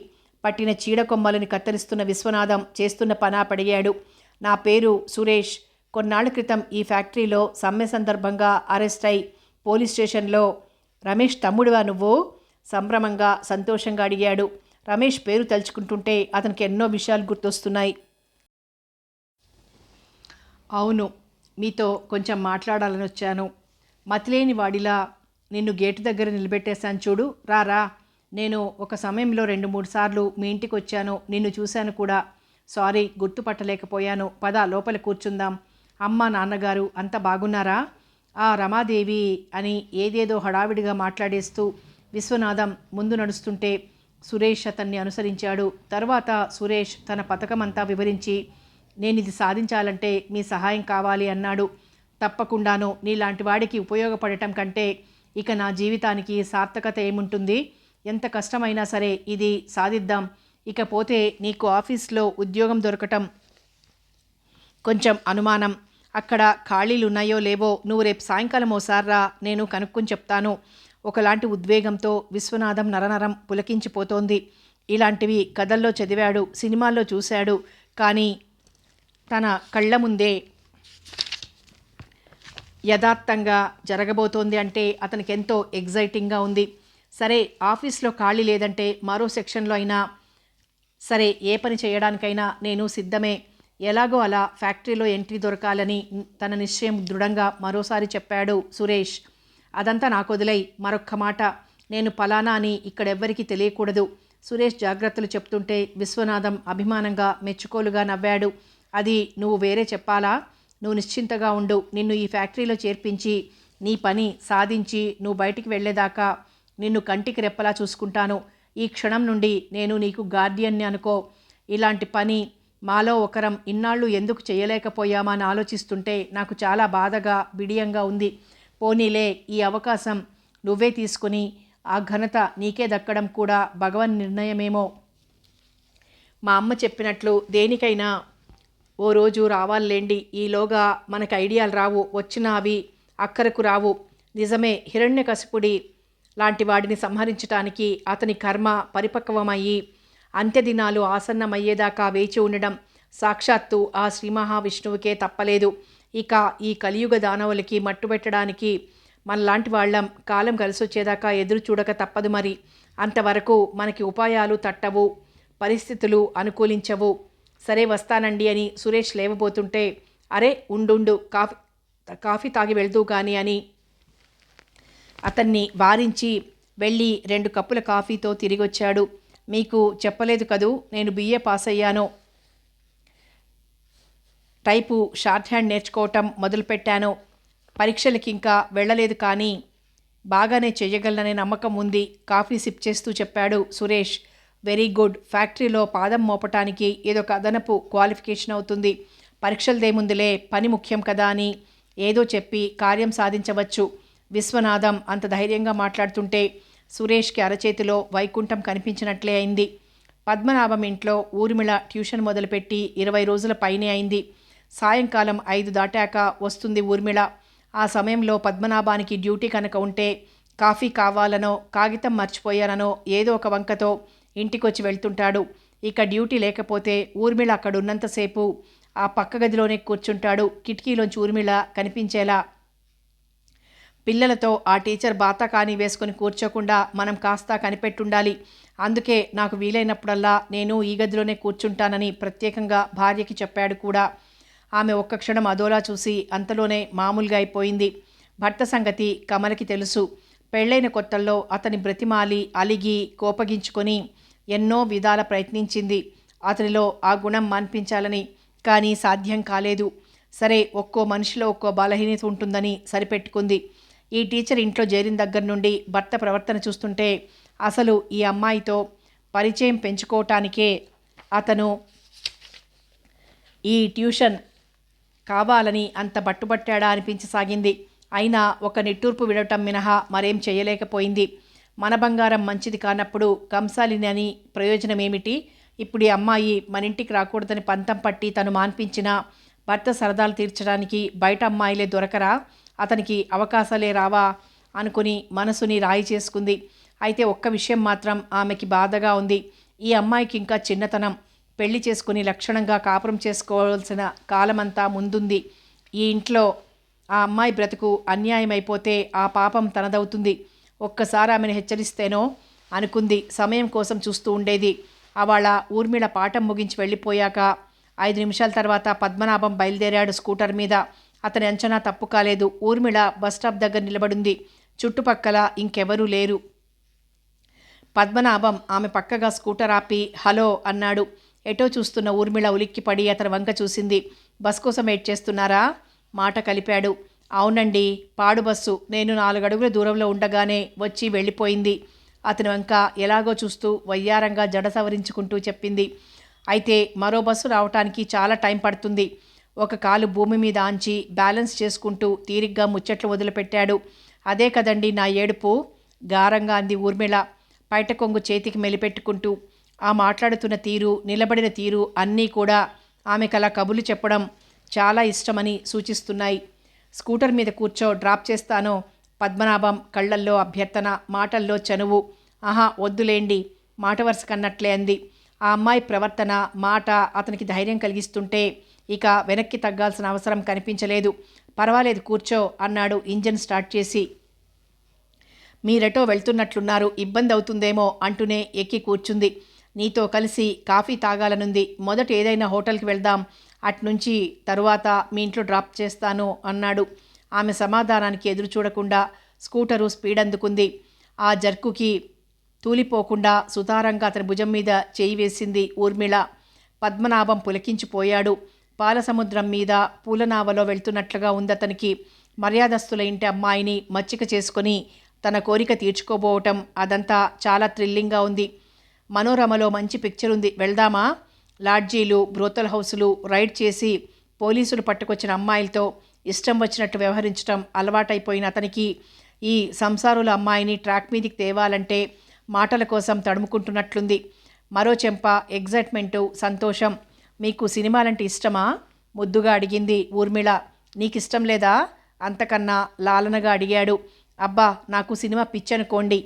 [SPEAKER 1] పట్టిన చీడకొమ్మలని కత్తిరిస్తున్న విశ్వనాథం చేస్తున్న పడిగాడు. నా పేరు సురేష్. కొన్నాళ్ల క్రితం ఈ ఫ్యాక్టరీలో సమ్మె సందర్భంగా అరెస్ట్ అయి పోలీస్ స్టేషన్లో. రమేష్ తమ్ముడివా నువ్వు? సంభ్రమంగా సంతోషంగా అడిగాడు. రమేష్ పేరు తలుచుకుంటుంటే అతనికి ఎన్నో విషయాలు గుర్తొస్తున్నాయి. అవును, మీతో కొంచెం మాట్లాడాలని వచ్చాను. మతిలేని వాడిలా నిన్ను గేటు దగ్గర నిలబెట్టేశాను చూడు, రారా. నేను ఒక సమయంలో 2-3 సార్లు మీ ఇంటికి వచ్చాను, నిన్ను చూశాను కూడా. సారీ, గుర్తుపట్టలేకపోయాను. పద లోపల కూర్చుందాం. అమ్మ నాన్నగారు అంత బాగున్నారా? రమాదేవి అని ఏదేదో హడావిడిగా మాట్లాడేస్తూ విశ్వనాథం ముందు నడుస్తుంటే సురేష్ అతన్ని అనుసరించాడు. తర్వాత సురేష్ తన పథకమంతా వివరించి, నేనిది సాధించాలంటే మీ సహాయం కావాలి అన్నాడు. తప్పకుండాను. నీలాంటి వాడికి ఉపయోగపడటం కంటే ఇక నా జీవితానికి సార్థకత ఏముంటుంది? ఎంత కష్టమైనా సరే ఇది సాధిద్దాం. ఇకపోతే నీకు ఆఫీస్లో ఉద్యోగం దొరకటం కొంచెం అనుమానం. అక్కడ ఖాళీలు ఉన్నాయో లేవో నువ్వు రేపు సాయంకాలం ఓసార్రా, నేను కనుక్కొని చెప్తాను. ఒకలాంటి ఉద్వేగంతో విశ్వనాథం నరనరం పులకించిపోతోంది. ఇలాంటివి కథల్లో చదివాడు, సినిమాల్లో చూశాడు, కానీ తన కళ్ళ ముందే యథార్థంగా జరగబోతోంది అంటే అతనికి ఎంతో ఎగ్జైటింగ్గా ఉంది. సరే, ఆఫీస్లో ఖాళీ లేదంటే మరో సెక్షన్లో అయినా సరే, ఏ పని చేయడానికైనా నేను సిద్ధమే. ఎలాగో అలా ఫ్యాక్టరీలో ఎంట్రీ దొరకాలని తన నిశ్చయం దృఢంగా మరోసారి చెప్పాడు సురేష్. అదంతా నాకు వదిలై, మరొక్క మాట, నేను పలానా అని ఇక్కడెవ్వరికీ తెలియకూడదు. సురేష్ జాగ్రత్తలు చెప్తుంటే విశ్వనాథం అభిమానంగా మెచ్చుకోలుగా నవ్వాడు. అది నువ్వు వేరే చెప్పాలా? నువ్వు నిశ్చింతగా ఉండు. నిన్ను ఈ ఫ్యాక్టరీలో చేర్పించి నీ పని సాధించి నువ్వు బయటికి వెళ్ళేదాకా నిన్ను కంటికి రెప్పలా చూసుకుంటాను. ఈ క్షణం నుండి నేను నీకు గార్డియన్ని అనుకో. ఇలాంటి పని మాలో ఒకరం ఇన్నాళ్ళు ఎందుకు చేయలేకపోయామా అని ఆలోచిస్తుంటే నాకు చాలా బాధగా బిడియంగా ఉంది. పోనీలే, ఈ అవకాశం నువ్వే తీసుకుని ఆ ఘనత నీకే దక్కడం కూడా భగవన్ నిర్ణయమేమో. మా అమ్మ చెప్పినట్లు దేనికైనా ఓ రోజు రావాలేండి. ఈలోగా మనకు ఐడియాలు రావు, వచ్చినా అవి అక్కరకు రావు. నిజమే, హిరణ్యకశిపుడి లాంటి వాడిని సంహరించటానికి అతని కర్మ పరిపక్వమయ్యి అంత్యదినాలు ఆసన్నమయ్యేదాకా వేచి ఉండడం సాక్షాత్తు ఆ శ్రీ మహావిష్ణువుకే తప్పలేదు. ఇక ఈ కలియుగ దానవులకి మట్టుబెట్టడానికి మనలాంటి వాళ్ళం కాలం కలిసొచ్చేదాకా ఎదురు చూడక తప్పదు. మరి అంతవరకు మనకి ఉపాయాలు తట్టవు, పరిస్థితులు అనుకూలించవు. సరే వస్తానండి అని సురేష్ లేవబోతుంటే, అరే ఉండు, కాఫీ తాగి వెళ్తూ కానీ అని అతన్ని వారించి వెళ్ళి 2 కప్పుల కాఫీతో తిరిగొచ్చాడు. మీకు చెప్పలేదు కదూ, నేను BA పాస్ అయ్యాను. టైపు షార్ట్ హ్యాండ్ నేర్చుకోవటం మొదలుపెట్టాను. పరీక్షలకి ఇంకా వెళ్ళలేదు, కానీ బాగానే చెయ్యగలననే నమ్మకం ఉంది. కాఫీ సిప్ చేస్తూ చెప్పాడు సురేష్. Very good. ఫ్యాక్టరీలో పాదం మోపటానికి ఏదొక అదనపు క్వాలిఫికేషన్ అవుతుంది. పరీక్షలదేముందిలే, పని ముఖ్యం కదా అని ఏదో చెప్పి కార్యం సాధించవచ్చు. విశ్వనాథం అంత ధైర్యంగా మాట్లాడుతుంటే సురేష్కి అరచేతిలో వైకుంఠం కనిపించినట్లే అయింది. పద్మనాభం ఇంట్లో ఊర్మిళ ట్యూషన్ మొదలుపెట్టి 20 రోజుల పైనే అయింది. సాయంకాలం 5 దాటాక వస్తుంది ఊర్మిళ. ఆ సమయంలో పద్మనాభానికి డ్యూటీ కనుక ఉంటే కాఫీ కావాలనో కాగితం మర్చిపోయాననో ఏదో ఒక వంకతో ఇంటికొచ్చి వెళ్తుంటాడు. ఇక డ్యూటీ లేకపోతే ఊర్మిళ అక్కడున్నంతసేపు ఆ పక్క గదిలోనే కూర్చుంటాడు. కిటికీలోంచి ఊర్మిళ కనిపించేలా. పిల్లలతో ఆ టీచర్ బాతా కానీ వేసుకొని కూర్చోకుండా మనం కాస్త కనిపెట్టుండాలి. అందుకే నాకు వీలైనప్పుడల్లా నేను ఈ గదిలోనే కూర్చుంటానని ప్రత్యేకంగా భార్యకి చెప్పాడు కూడా. ఆమె ఒక్క క్షణం అదోలా చూసి అంతలోనే మామూలుగా అయిపోయింది. భర్త సంగతి కమలకి తెలుసు. పెళ్ళైన కొత్తల్లో అతని బ్రతిమాలి అలిగి కోపగించుకొని ఎన్నో విధాల ప్రయత్నించింది అతనిలో ఆ గుణం మాన్పించాలని. కానీ సాధ్యం కాలేదు. సరే, ఒక్కో మనిషిలో ఒక్కో బలహీనత ఉంటుందని సరిపెట్టుకుంది. ఈ టీచర్ ఇంట్లో చేరిన దగ్గర నుండి భర్త ప్రవర్తన చూస్తుంటే అసలు ఈ అమ్మాయితో పరిచయం పెంచుకోవటానికే అతను ఈ ట్యూషన్ కావాలని అంత పట్టుబట్టాడా అనిపించసాగింది. అయినా ఒక నిట్టూర్పు విడటం మినహా మరేం చేయలేకపోయింది. మన బంగారం మంచిది కానప్పుడు కంసాలిని అని ప్రయోజనమేమిటి? ఇప్పుడు ఈ అమ్మాయి మన ఇంటికి రాకూడదని పంతం పట్టి తను మాన్పించిన భర్త సరదాలు తీర్చడానికి బయట అమ్మాయిలే దొరకరా? అతనికి అవకాశాలే రావా అనుకుని మనసుని రాయి చేసుకుంది. అయితే ఒక్క విషయం మాత్రం ఆమెకి బాధగా ఉంది. ఈ అమ్మాయికి ఇంకా చిన్నతనం. పెళ్లి చేసుకుని లక్షణంగా కాపురం చేసుకోవాల్సిన కాలమంతా ముందుంది. ఈ ఇంట్లో ఆ అమ్మాయి బ్రతుకు అన్యాయమైపోతే ఆ పాపం తనదవుతుంది. ఒక్కసారి ఆమెను హెచ్చరిస్తేనో అనుకుంది. సమయం కోసం చూస్తూ ఉండేది. అవాళ ఊర్మిళ పాఠం ముగించి వెళ్ళిపోయాక 5 నిమిషాల తర్వాత పద్మనాభం బయలుదేరాడు స్కూటర్ మీద. అతని అంచనా తప్పు కాలేదు. ఊర్మిళ బస్టాప్ దగ్గర నిలబడింది. చుట్టుపక్కల ఇంకెవరూ లేరు. పద్మనాభం ఆమె పక్కగా స్కూటర్ ఆపి హలో అన్నాడు. ఎటో చూస్తున్న ఊర్మిళ ఉలిక్కిపడి అతని వంక చూసింది. బస్ కోసం వెయిట్ చేస్తున్నారా? మాట కలిపాడు. అవునండి, పాడు బస్సు. నేను 4 అడుగుల దూరంలో ఉండగానే వచ్చి వెళ్ళిపోయింది. అతని వంక ఎలాగో చూస్తూ వయ్యారంగా జడ సవరించుకుంటూ చెప్పింది. అయితే మరో బస్సు రావటానికి చాలా టైం పడుతుంది. ఒక కాలు భూమి మీద ఆంచి బ్యాలెన్స్ చేసుకుంటూ తీరిగ్గా ముచ్చట్లు వదిలిపెట్టాడు. అదే కదండి నా ఏడుపు, గారంగా అంది ఊర్మిళ పైట కొంగు చేతికి మెలిపెట్టుకుంటూ. ఆ మాట్లాడుతున్న తీరు, నిలబడిన తీరు అన్నీ కూడా ఆమెకలా కబులు చెప్పడం చాలా ఇష్టమని సూచిస్తున్నాయి. స్కూటర్ మీద కూర్చో, డ్రాప్ చేస్తాను. పద్మనాభం కళ్ళల్లో అభ్యర్థన, మాటల్లో చనువు. ఆహా వద్దులేండి, మాట వరుస కన్నట్లే అంది. ఆ అమ్మాయి ప్రవర్తన, మాట అతనికి ధైర్యం కలిగిస్తుంటే ఇక వెనక్కి తగ్గాల్సిన అవసరం కనిపించలేదు. పర్వాలేదు కూర్చో అన్నాడు ఇంజన్ స్టార్ట్ చేసి. మీరెటో వెళ్తున్నట్లున్నారు, ఇబ్బంది అవుతుందేమో అంటూనే ఎక్కి కూర్చుంది. నీతో కలిసి కాఫీ తాగాలనుంది. మొదట ఏదైనా హోటల్కి వెళ్దాం, అట్నుంచి తరువాత మీ ఇంట్లో డ్రాప్ చేస్తాను అన్నాడు. ఆమె సమాధానానికి ఎదురు చూడకుండా స్కూటరు స్పీడ్ అందుకుంది. ఆ జర్కుకి తూలిపోకుండా సుతారంగా అతని భుజం మీద చేయి వేసింది ఊర్మిళ. పద్మనాభం పులకించిపోయాడు. పాలసముద్రం మీద పూలనావలో వెళ్తున్నట్లుగా ఉందతనికి. మర్యాదస్తుల ఇంటి అమ్మాయిని మచ్చిక చేసుకొని తన కోరిక తీర్చుకోబోవటం అదంతా చాలా థ్రిల్లింగ్గా ఉంది. మనోరమలో మంచి పిక్చర్ ఉంది, వెళ్దామా? లాడ్జీలు, బ్రోతల్ హౌసులు రైడ్ చేసి పోలీసులు పట్టుకొచ్చిన అమ్మాయిలతో ఇష్టం వచ్చినట్టు వ్యవహరించడం అలవాటైపోయిన అతనికి ఈ సంసారుల అమ్మాయిని ట్రాక్ మీదికి తేవాలంటే మాటల కోసం తడుముకుంటున్నట్లుంది. మరో చెంప ఎగ్జైట్మెంటు, సంతోషం. మీకు సినిమాలంటే ఇష్టమా? ముద్దుగా అడిగింది ఊర్మిళ. నీకిష్టం లేదా? అంతకన్నా లాలనగా అడిగాడు. అబ్బా నాకు సినిమా పిచ్చనుకోండి.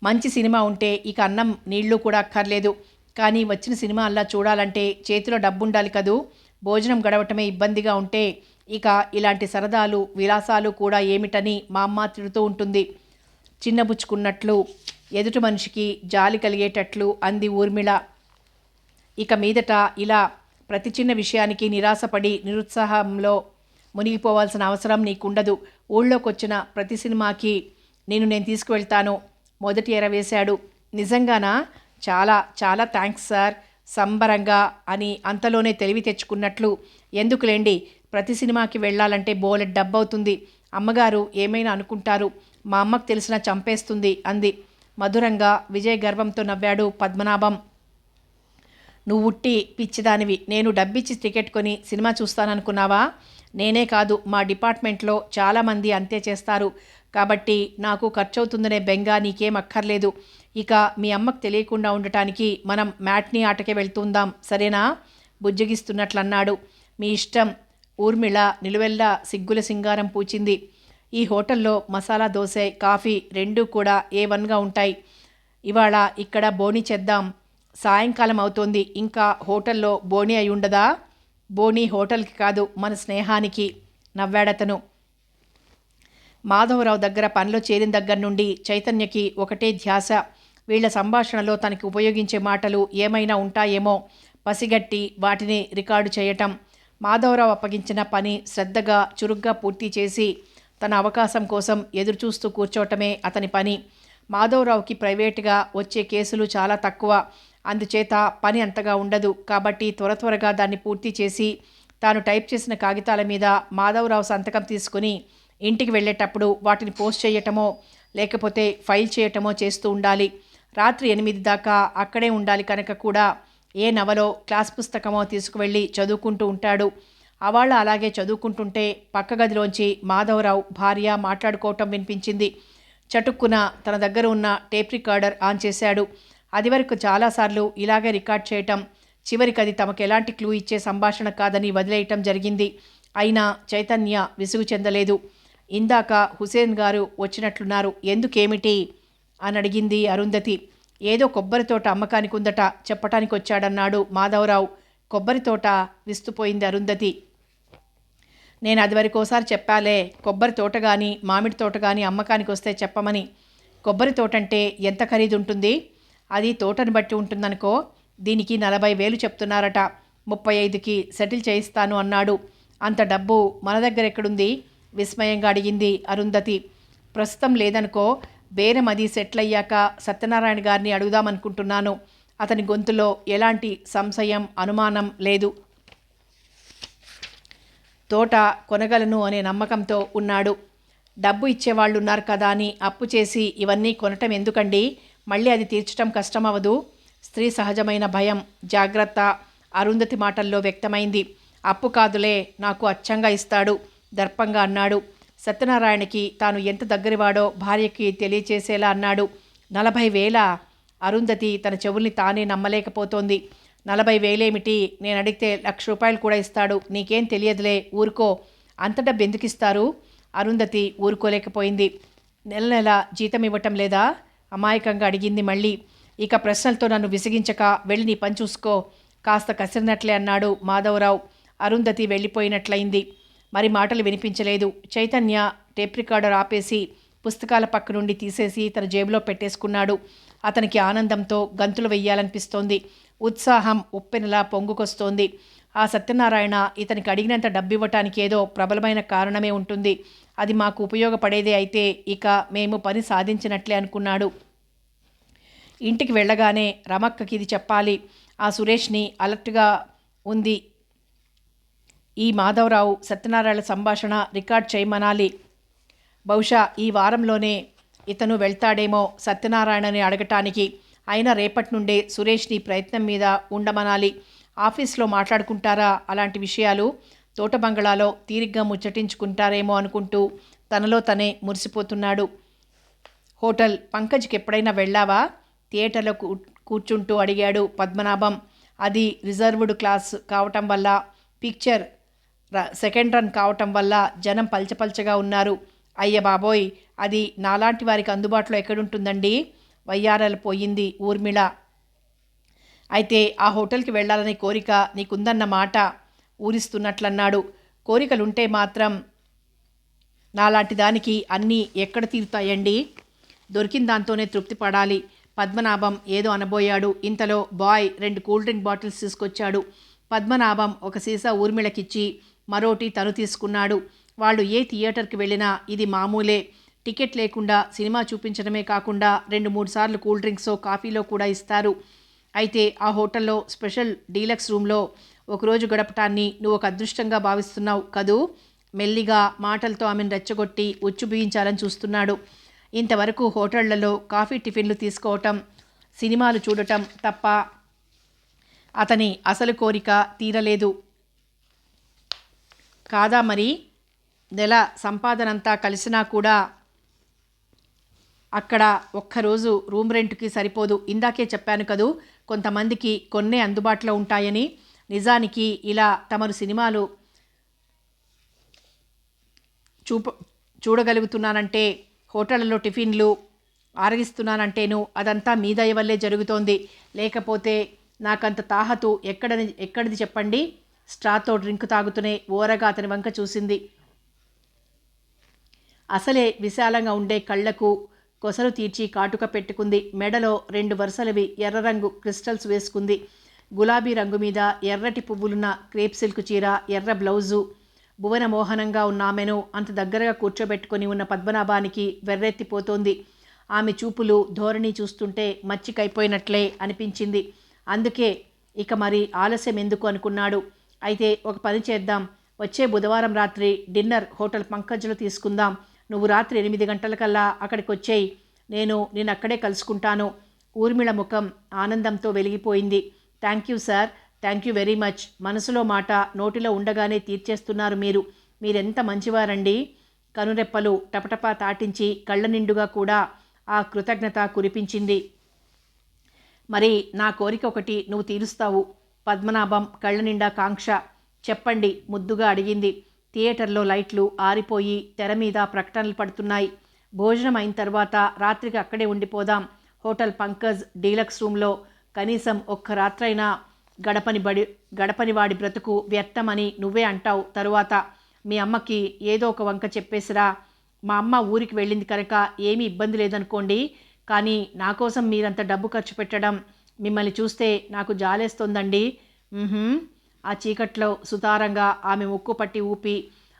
[SPEAKER 1] మంచి సినిమా ఉంటే ఇక అన్నం నీళ్లు కూడా అక్కర్లేదు. కానీ వచ్చిన సినిమా అలా చూడాలంటే చేతిలో డబ్బుండాలి కదూ. భోజనం గడవటమే ఇబ్బందిగా ఉంటే ఇక ఇలాంటి సరదాలు విలాసాలు కూడా ఏమిటని మా అమ్మ తిడుతూ ఉంటుంది. చిన్నబుచ్చుకున్నట్లు ఎదుటి మనిషికి జాలి కలిగేటట్లు అంది ఊర్మిళ. ఇక మీదట ఇలా ప్రతి చిన్న విషయానికి నిరాశపడి నిరుత్సాహంలో మునిగిపోవాల్సిన అవసరం నీకుండదు. ఊళ్ళోకొచ్చిన ప్రతి సినిమాకి నేను తీసుకువెళ్తాను. మొదటి ఎర వేశాడు. నిజంగానా? చాలా చాలా థ్యాంక్స్ సార్ సంబరంగా అని అంతలోనే తెలివి తెచ్చుకున్నట్లు. ఎందుకులేండి, ప్రతి సినిమాకి వెళ్ళాలంటే బోలెడ్ డబ్బవుతుంది. అమ్మగారు ఏమైనా అనుకుంటారు. మా అమ్మకు తెలిసినా చంపేస్తుంది అంది. మధురంగా విజయ్ గర్వంతో నవ్వాడు పద్మనాభం. నువ్వుట్టి పిచ్చిదానివి. నేను డబ్బిచ్చి టికెట్ కొని సినిమా చూస్తాననుకున్నావా? నేనే కాదు, మా డిపార్ట్మెంట్లో చాలామంది అంతే చేస్తారు. కాబట్టి నాకు ఖర్చవుతుందనే బెంగ నీకేం అక్కర్లేదు. ఇక మీ అమ్మకు తెలియకుండా ఉండటానికి మనం మ్యాట్నీ ఆటకే వెళ్తుందాం, సరేనా? బుజ్జగిస్తున్నట్లన్నాడు. మీ ఇష్టం. ఊర్మిళ నిలువెల్లా సిగ్గుల సింగారం పూచింది. ఈ హోటల్లో మసాలా దోశ, కాఫీ రెండూ కూడా A1గా ఉంటాయి. ఇవాళ ఇక్కడ బోనీ చేద్దాం. సాయంకాలం అవుతోంది, ఇంకా హోటల్లో బోనీ అయి ఉండదా? బోనీ హోటల్కి కాదు, మన స్నేహానికి నవ్వాడతను. మాధవరావు దగ్గర పనిలో చేరిన దగ్గర నుండి చైతన్యకి ఒకటే ధ్యాస. వీళ్ల సంభాషణలో తనకి ఉపయోగించే మాటలు ఏమైనా ఉంటాయేమో పసిగట్టి వాటిని రికార్డు చేయటం. మాధవరావు అప్పగించిన పని శ్రద్ధగా చురుగ్గా పూర్తి చేసి తన అవకాశం కోసం ఎదురుచూస్తూ కూర్చోవటమే అతని పని. మాధవరావుకి ప్రైవేటుగా వచ్చే కేసులు చాలా తక్కువ. అందుచేత పని అంతగా ఉండదు. కాబట్టి త్వరగా దాన్ని పూర్తి చేసి తాను టైప్ చేసిన కాగితాల మీద మాధవరావు సంతకం తీసుకుని ఇంటికి వెళ్ళేటప్పుడు వాటిని పోస్ట్ చేయటమో లేకపోతే ఫైల్ చేయటమో చేస్తూ ఉండాలి. రాత్రి 8 దాకా అక్కడే ఉండాలి కనుక కూడా ఏ నవలో క్లాస్ పుస్తకమో తీసుకువెళ్ళి చదువుకుంటూ ఉంటాడు. అవాళ్ళ అలాగే చదువుకుంటుంటే పక్క గదిలోంచి మాధవరావు భార్య మాట్లాడుకోవటం వినిపించింది. చటుక్కున తన దగ్గర ఉన్న టేప్ రికార్డర్ ఆన్ చేశాడు. అది వరకు చాలాసార్లు ఇలాగే రికార్డ్ చేయటం, చివరికి అది తమకు ఎలాంటి క్లూ ఇచ్చే సంభాషణ కాదని వదిలేయటం జరిగింది. అయినా చైతన్య విసుగు చెందలేదు. ఇందాక హుసేన్ గారు వచ్చినట్లున్నారు, ఎందుకేమిటి అని అడిగింది అరుంధతి. ఏదో కొబ్బరి తోట అమ్మకానికి ఉందట, చెప్పటానికి వచ్చాడన్నాడు మాధవరావు. కొబ్బరి తోట? విస్తుపోయింది అరుంధతి. నేను అది వరకోసారి చెప్పాలే, కొబ్బరి తోట కానీ మామిడి తోట కానీ అమ్మకానికి వస్తే చెప్పమని. కొబ్బరి తోటంటే ఎంత ఖరీదు ఉంటుంది? అది తోటను బట్టి ఉంటుందనుకో. దీనికి 40,000 చెప్తున్నారట. 35కి సెటిల్ చేయిస్తాను అన్నాడు. అంత డబ్బు మన దగ్గర ఎక్కడుంది? విస్మయంగా అడిగింది అరుంధతి. ప్రస్తుతం లేదనుకో, బేరం అది సెటిల్ అయ్యాక సత్యనారాయణ గారిని అడుగుదామనుకుంటున్నాను. అతని గొంతులో ఎలాంటి సంశయం అనుమానం లేదు. తోట కొనగలను అనే నమ్మకంతో ఉన్నాడు. డబ్బు ఇచ్చేవాళ్ళున్నారు కదా అని అప్పు చేసి ఇవన్నీ కొనటం ఎందుకండి? మళ్ళీ అది తీర్చడం కష్టమవదు. స్త్రీ సహజమైన భయం, జాగ్రత్త అరుంధతి మాటల్లో వ్యక్తమైంది. అప్పు కాదులే, నాకు అచ్చంగా ఇస్తాడు దర్పంగా అన్నాడు. సత్యనారాయణకి తాను ఎంత దగ్గరవాడో భార్యకి తెలియచేసేలా అన్నాడు. 40,000? అరుంధతి తన చెవుల్ని తానే నమ్మలేకపోతోంది. 40,000 ఏమిటి? నేను అడిగితే ₹1,00,000 కూడా ఇస్తాడు. నీకేం తెలియదులే, ఊరుకో. అంత డబ్బు ఎందుకు ఇస్తారు? అరుంధతి ఊరుకోలేకపోయింది. నెల నెల జీతం ఇవ్వటం లేదా? అమాయకంగా అడిగింది మళ్ళీ. ఇక ప్రశ్నలతో నన్ను విసిగించక వెళ్ళి నీ పని చూసుకో, కాస్త కసిరినట్లే అన్నాడు మాధవరావు. అరుంధతి వెళ్ళిపోయినట్లయింది. మరి మాటలు వినిపించలేదు. చైతన్య టేప్ రికార్డర్ ఆపేసి పుస్తకాల పక్క నుండి తీసేసి తన జేబులో పెట్టేసుకున్నాడు. అతనికి ఆనందంతో గంతులు వెయ్యాలనిపిస్తోంది. ఉత్సాహం ఉప్పెనలా పొంగుకొస్తోంది. ఆ సత్యనారాయణ ఇతనికి అడిగినంత డబ్బివ్వటానికి ఏదో ప్రబలమైన కారణమే ఉంటుంది. అది మాకు ఉపయోగపడేదే అయితే ఇక మేము పని సాధించినట్లే అనుకున్నాడు. ఇంటికి వెళ్ళగానే రమక్కకి ఇది చెప్పాలి. ఆ సురేష్ని అలర్ట్గా ఉంది. ఈ మాధవరావు సత్యనారాయణ సంభాషణ రికార్డ్ చేయమనాలి. బహుశా ఈ వారంలోనే ఇతను వెళ్తాడేమో సత్యనారాయణని అడగటానికి. అయినా రేపటి నుండే సురేష్ని ప్రయత్నం మీద ఉండమనాలి. ఆఫీస్లో మాట్లాడుకుంటారా అలాంటి విషయాలు? తోట బంగళాలో తీరిగ్గా ముచ్చటించుకుంటారేమో అనుకుంటూ తనలో తనే మురిసిపోతున్నాడు. హోటల్ పంకజ్కి ఎప్పుడైనా వెళ్ళావా? థియేటర్లో కూర్చుంటూ అడిగాడు పద్మనాభం. అది రిజర్వ్డ్ క్లాస్ కావటం వల్ల, పిక్చర్ సెకండ్ రన్ కావటం వల్ల జనం పల్చపల్చగా ఉన్నారు. అయ్య బాబోయ్, అది నాలాంటి వారికి అందుబాటులో ఎక్కడుంటుందండి? వయ్యారాలు పోయింది ఊర్మిళ. అయితే ఆ హోటల్కి వెళ్ళాలనే కోరిక నీకుందన్న మాట ఊరిస్తున్నట్లన్నాడు. కోరికలుంటే మాత్రం నాలాంటి దానికి అన్నీ ఎక్కడ తీరుతాయండి? దొరికిన దాంతోనే తృప్తి పడాలి. పద్మనాభం ఏదో అనబోయాడు. ఇంతలో బాయ్ 2 కూల్ డ్రింక్ బాటిల్స్ తీసుకొచ్చాడు. పద్మనాభం ఒక సీసా ఊర్మిళకిచ్చి మరోటి తను తీసుకున్నాడు. వాళ్ళు ఏ థియేటర్కి వెళ్ళినా ఇది మామూలే. టికెట్ లేకుండా సినిమా చూపించడమే కాకుండా 2-3 సార్లు కూల్ డ్రింక్సో కాఫీలో కూడా ఇస్తారు. అయితే ఆ హోటల్లో స్పెషల్ డీలక్స్ రూమ్లో ఒకరోజు గడపటాన్ని నువ్వు ఒక అదృష్టంగా భావిస్తున్నావు కదూ? మెల్లిగా మాటలతో ఆమెను రెచ్చగొట్టి ఉచ్చు బిగించాలని చూస్తున్నాడు. ఇంతవరకు హోటళ్లలో కాఫీ టిఫిన్లు తీసుకోవటం, సినిమాలు చూడటం తప్ప అతని అసలు కోరిక తీరలేదు కాదా మరి? నెల సంపాదనంతా కలిసినా కూడా అక్కడ ఒక్కరోజు రూమ్ రెంట్కి సరిపోదు. ఇందాకే చెప్పాను కదూ, కొంతమందికి కొన్నే అందుబాటులో ఉంటాయని. నిజానికి ఇలా తమరు సినిమాలు చూడగలుగుతున్నానంటే, హోటళ్లలో టిఫిన్లు ఆరగిస్తున్నానంటేను అదంతా మీ దయ వల్లే జరుగుతోంది. లేకపోతే నాకంత తాహతు ఎక్కడిది చెప్పండి? స్ట్రాతో డ్రింక్ తాగుతూనే ఓరగా అతని వంక చూసింది. అసలే విశాలంగా ఉండే కళ్లకు కొసలు తీర్చి కాటుక పెట్టుకుంది. మెడలో 2 వరుసలవి ఎర్ర రంగు క్రిస్టల్స్ వేసుకుంది. గులాబీ రంగు మీద ఎర్రటి పువ్వులున్న క్రేప్ సిల్క్ చీర, ఎర్ర బ్లౌజు. భువన మోహనంగా ఉన్న ఆమెను అంత దగ్గరగా కూర్చోబెట్టుకొని ఉన్న పద్మనాభానికి వెర్రెత్తిపోతోంది. ఆమె చూపులు, ధోరణి చూస్తుంటే మచ్చికైపోయినట్లే అనిపించింది. అందుకే ఇక మరి ఆలస్యం ఎందుకు అనుకున్నాడు. అయితే ఒక పని చేద్దాం, వచ్చే బుధవారం రాత్రి డిన్నర్ హోటల్ పంకజ్లో తీసుకుందాం. నువ్వు రాత్రి 8 గంటలకల్లా అక్కడికి వచ్చేయి. నేను అక్కడే కలుసుకుంటాను. ఊర్మిళ ముఖం ఆనందంతో వెలిగిపోయింది. Thank you sir, thank you very much. మనసులో మాట నోటిలో ఉండగానే తీర్చేస్తున్నారు మీరెంత మంచివారండి. కనురెప్పలు టపటపా తాటించి కళ్ళ నిండుగా కూడా ఆ కృతజ్ఞత కురిపించింది. మరి నా కోరిక ఒకటి నువ్వు తీరుస్తావు. పద్మనాభం కళ్ళ నిండా కాంక్ష. చెప్పండి ముద్దుగా అడిగింది. థియేటర్లో లైట్లు ఆరిపోయి తెర మీద ప్రకటనలు పడుతున్నాయి. భోజనం అయిన తర్వాత రాత్రికి అక్కడే ఉండిపోదాం. హోటల్ పంకజ్ డీలక్స్ రూమ్లో కనీసం ఒక్క రాత్రైనా గడపని వాడి బ్రతుకు వ్యర్థమని నువ్వే అంటావు. తరువాత మీ అమ్మకి ఏదో ఒక వంక చెప్పేసిరా. మా అమ్మ ఊరికి వెళ్ళింది కనుక ఏమీ ఇబ్బంది లేదనుకోండి. కానీ నా కోసం మీరంత డబ్బు ఖర్చు పెట్టడం, మిమ్మల్ని చూస్తే నాకు జాలేస్తోందండి. ఆ చీకట్లో సుతారంగా ఆమె ముక్కు పట్టి ఊపి,